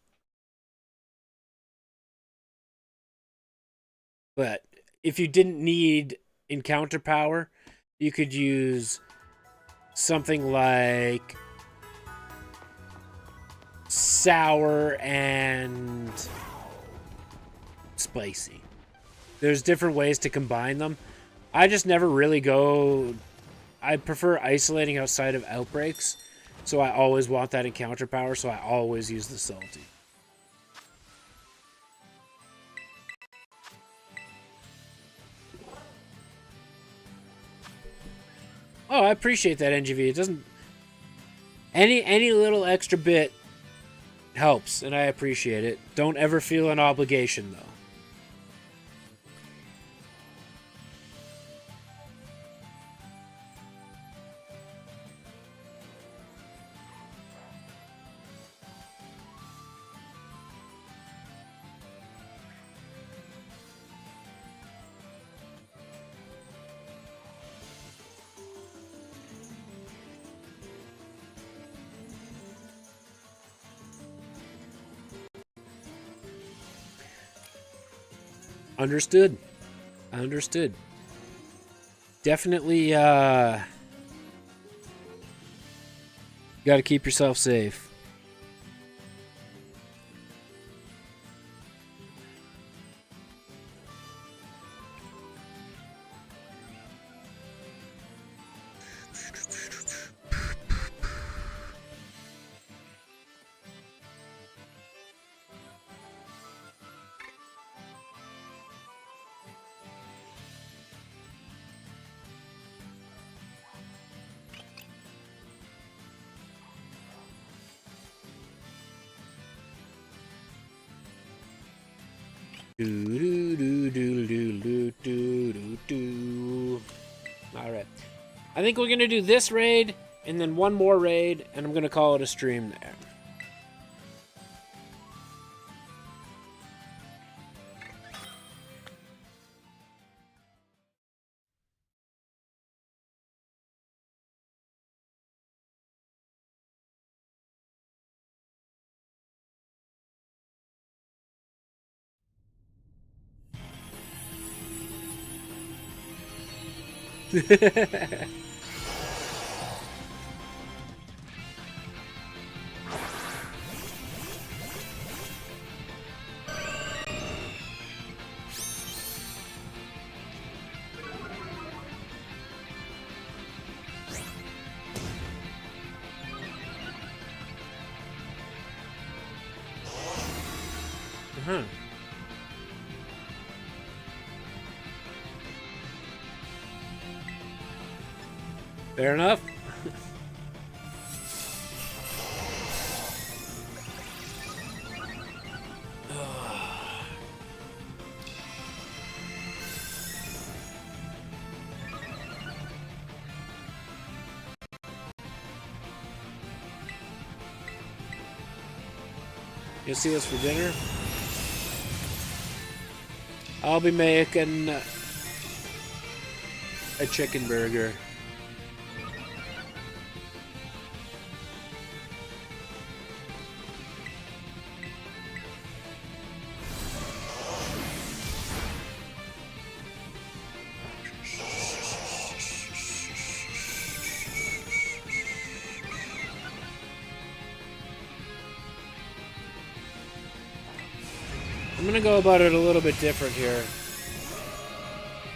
But if you didn't need encounter power, you could use something like sour and spicy. There's different ways to combine them. I just never really go... I prefer isolating outside of outbreaks, so I always want that encounter power, so I always use the salty. Oh, I appreciate that, NGV. It doesn't... Any little extra bit helps, and I appreciate it. Don't ever feel an obligation, though. Understood. Understood. Definitely, gotta keep yourself safe. Alright. I think we're gonna do this raid, and then one more raid, and I'm gonna call it a stream there. Fair enough. You'll see us for dinner? I'll be making a chicken burger. I'm gonna go about it a little bit different here.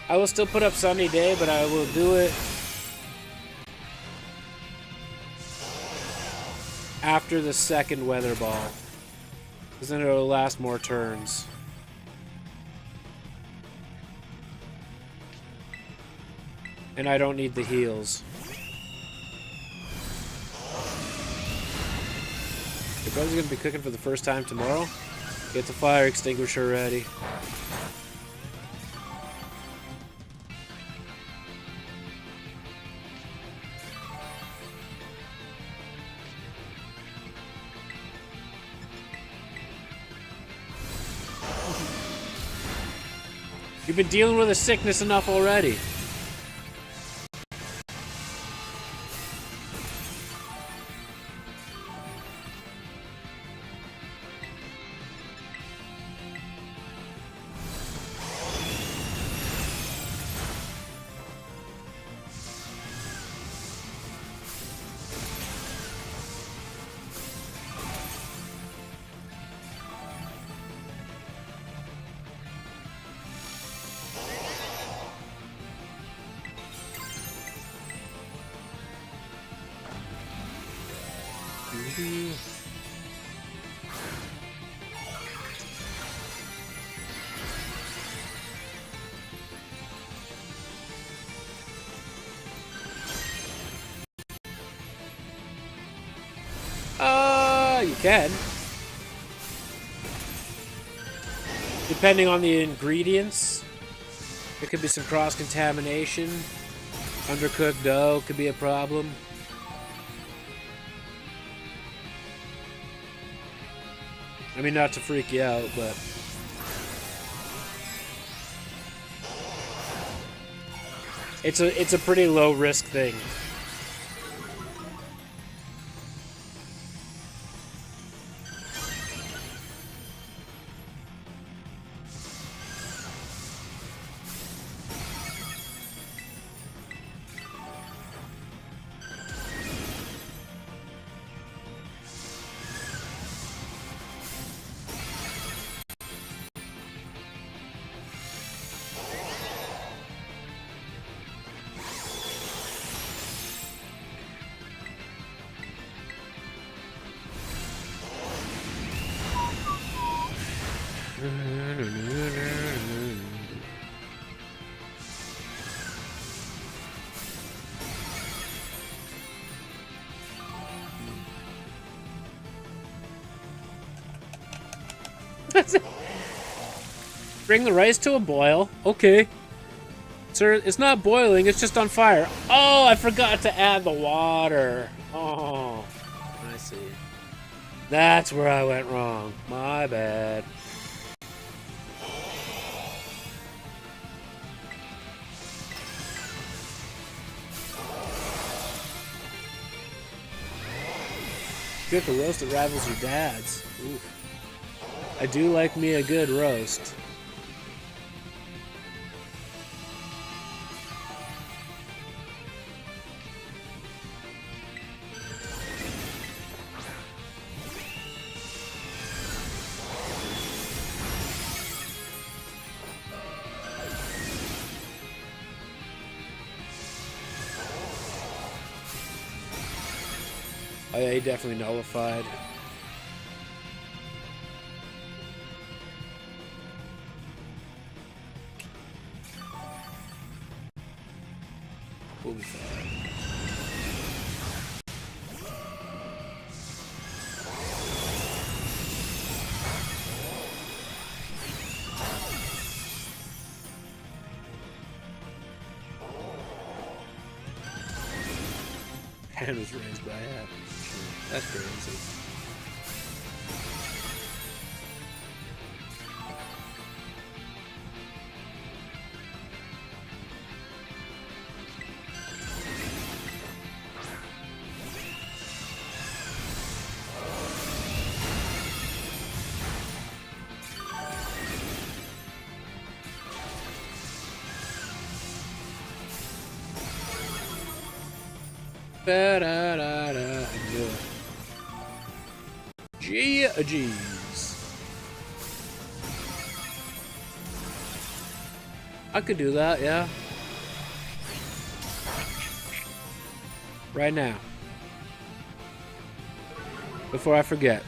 I will still put up Sunny Day, but I will do it after the second weather ball, because then it'll last more turns. And I don't need the heals. Your brother's gonna be cooking for the first time tomorrow? Get the fire extinguisher ready. You've been dealing with a sickness enough already. You can. Depending on the ingredients, there could be some cross-contamination. Undercooked dough could be a problem. I mean, not to freak you out, but it's a pretty low risk thing. Bring the rice to a boil. Okay. Sir, it's not boiling, it's just on fire. Oh, I forgot to add the water. Oh, I see. That's where I went wrong. My bad. Cook a roast that rivals your dad's. Ooh. I do like me a good roast. Oh yeah, he definitely nullified. We'll be fine. Hand was raised by half. That's crazy. Ba-da-da-da. Jeez. I could do that, yeah. Right now. Before I forget.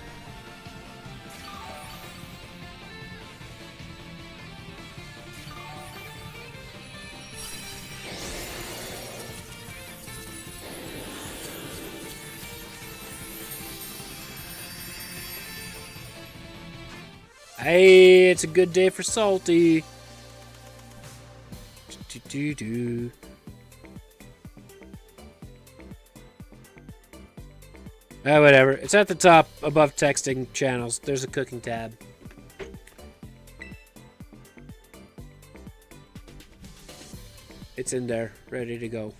Hey, it's a good day for salty. Whatever. It's at the top above texting channels. There's a cooking tab. It's in there, ready to go.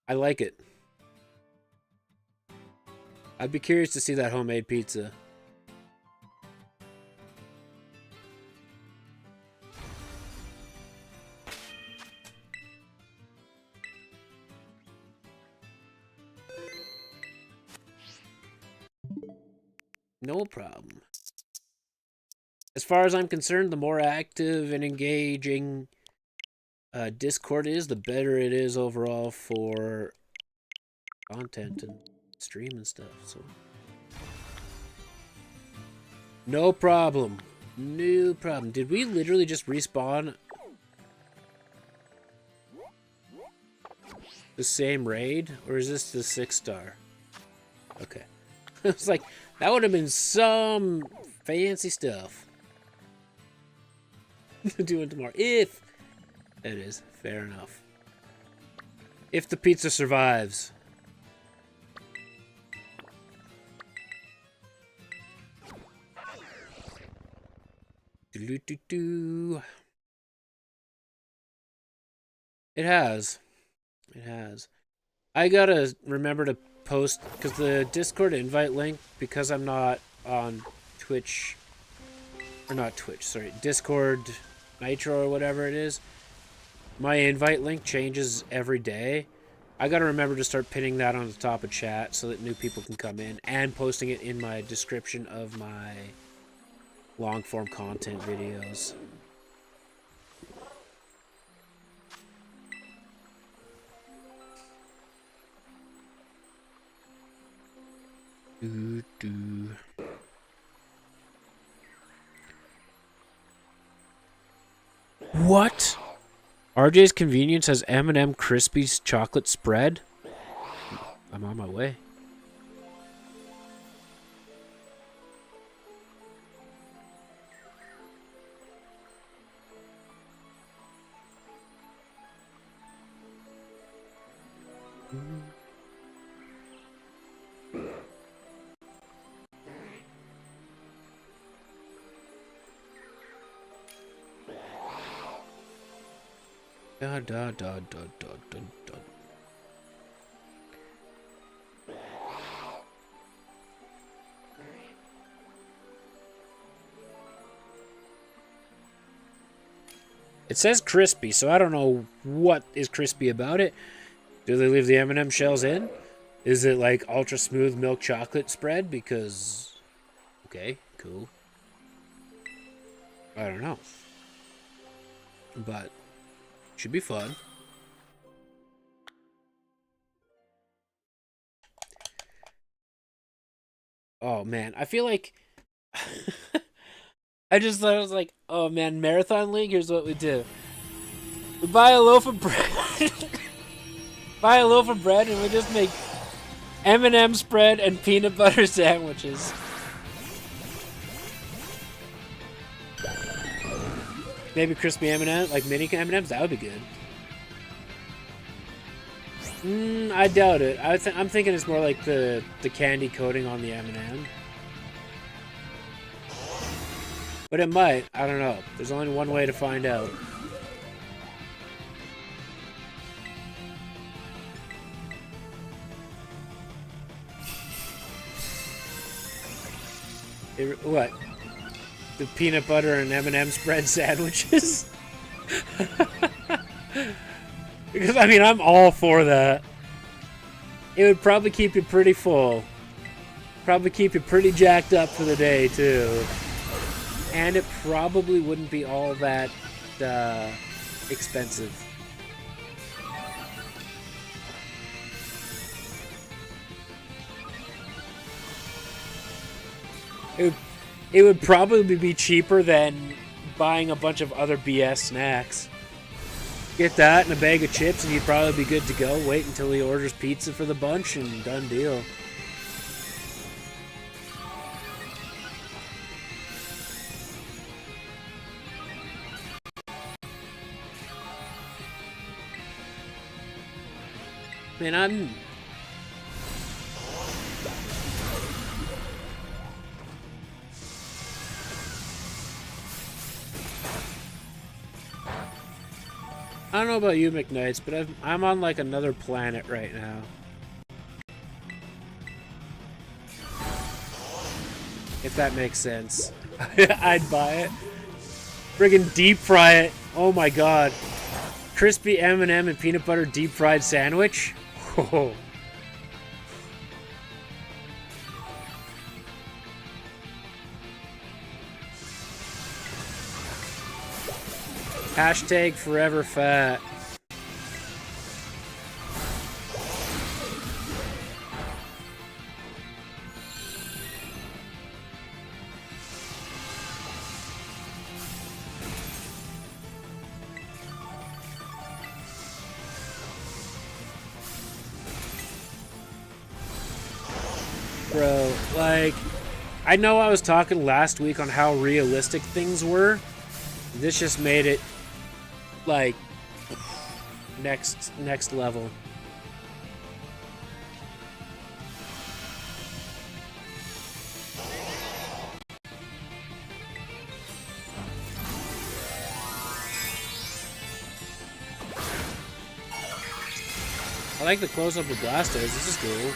I like it. I'd be curious to see that homemade pizza. No problem. As far as I'm concerned, the more active and engaging Discord is, the better it is overall for content and stream and stuff. So no problem. No problem. Did we literally just respawn the same raid? Or is this the 6-star? Okay. It's like, that would have been some fancy stuff. Doing tomorrow. If it is. Fair enough. If the pizza survives. Do-do-do-do. It has. It has. I gotta remember to post, because the Discord invite link, because I'm not on Twitch, or not Twitch, sorry, Discord Nitro or whatever it is, my invite link changes every day. I gotta remember to start pinning that on the top of chat so that new people can come in, and posting it in my description of my long-form content videos. What? RJ's Convenience has M&M Crispies chocolate spread? I'm on my way. Da da da da da da da. It says crispy, so I don't know what is crispy about it. Do they leave the M&M shells in? Is it like ultra smooth milk chocolate spread? Because, okay, cool. I don't know, but should be fun. Oh man, I feel like I just thought I was like, oh man, Marathon League. Here's what we do: we buy a loaf of bread, buy a loaf of bread, and we just make M&M spread and peanut butter sandwiches. Maybe crispy M&M, like mini M&Ms. That would be good. I doubt it. I'm thinking it's more like the candy coating on the M&M. But it might. I don't know. There's only one way to find out. What? The peanut butter and M&M spread sandwiches? Because, I mean, I'm all for that. It would probably keep you pretty full. Probably keep you pretty jacked up for the day, too. And it probably wouldn't be all that expensive. It would probably be cheaper than buying a bunch of other BS snacks. Get that and a bag of chips and you'd probably be good to go. Wait until he orders pizza for the bunch and done deal. Man, I don't know about you, McKnights, but I'm on like another planet right now. If that makes sense. I'd buy it. Friggin' deep fry it. Oh my god. Crispy M&M and peanut butter deep fried sandwich? Whoa. Hashtag forever fat. Bro, like, I know I was talking last week on how realistic things were. This just made it like next level. I like the close-up of Blastoise. This is cool.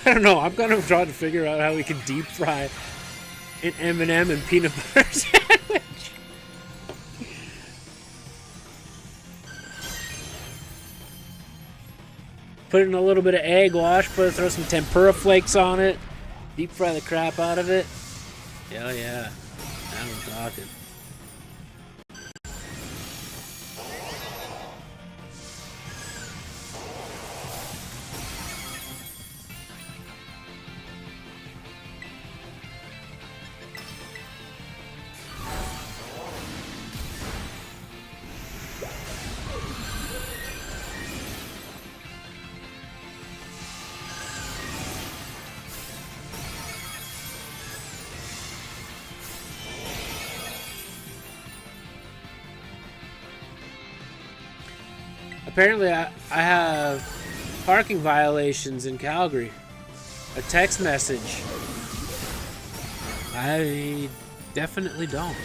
I don't know. I'm gonna try to figure out how we can deep fry an M&M and peanut butter sandwich. Put in a little bit of egg wash. Throw some tempura flakes on it. Deep fry the crap out of it. Hell yeah. Now we're talking. Apparently, I have parking violations in Calgary. A text message. I definitely don't.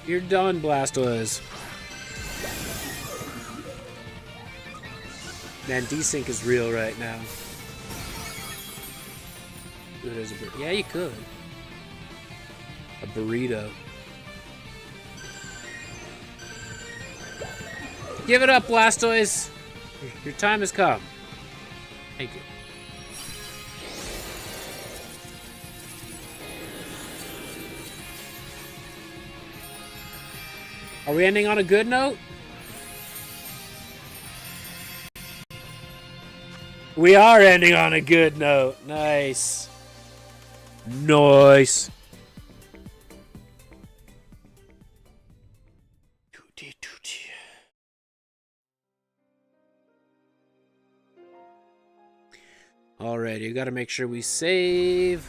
You're done, Blastoise. Man, desync is real right now. Ooh, there's a yeah, you could. A burrito. Give it up, Blastoise. Your time has come. Thank you. Are we ending on a good note? We are ending on a good note. Nice. Nice. Alrighty, you gotta make sure we save.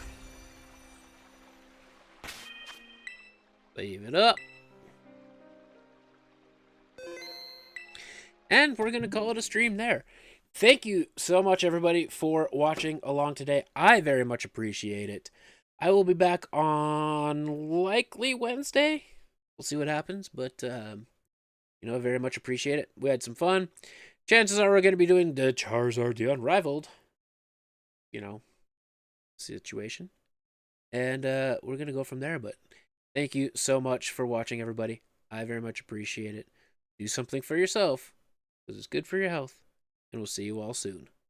Save it up. And we're gonna call it a stream there. Thank you so much, everybody, for watching along today. I very much appreciate it. I will be back on likely Wednesday. We'll see what happens, but, you know, I very much appreciate it. We had some fun. Chances are we're going to be doing the Charizard the Unrivaled, you know, situation. And we're going to go from there, but thank you so much for watching, everybody. I very much appreciate it. Do something for yourself, because it's good for your health. And we'll see you all soon.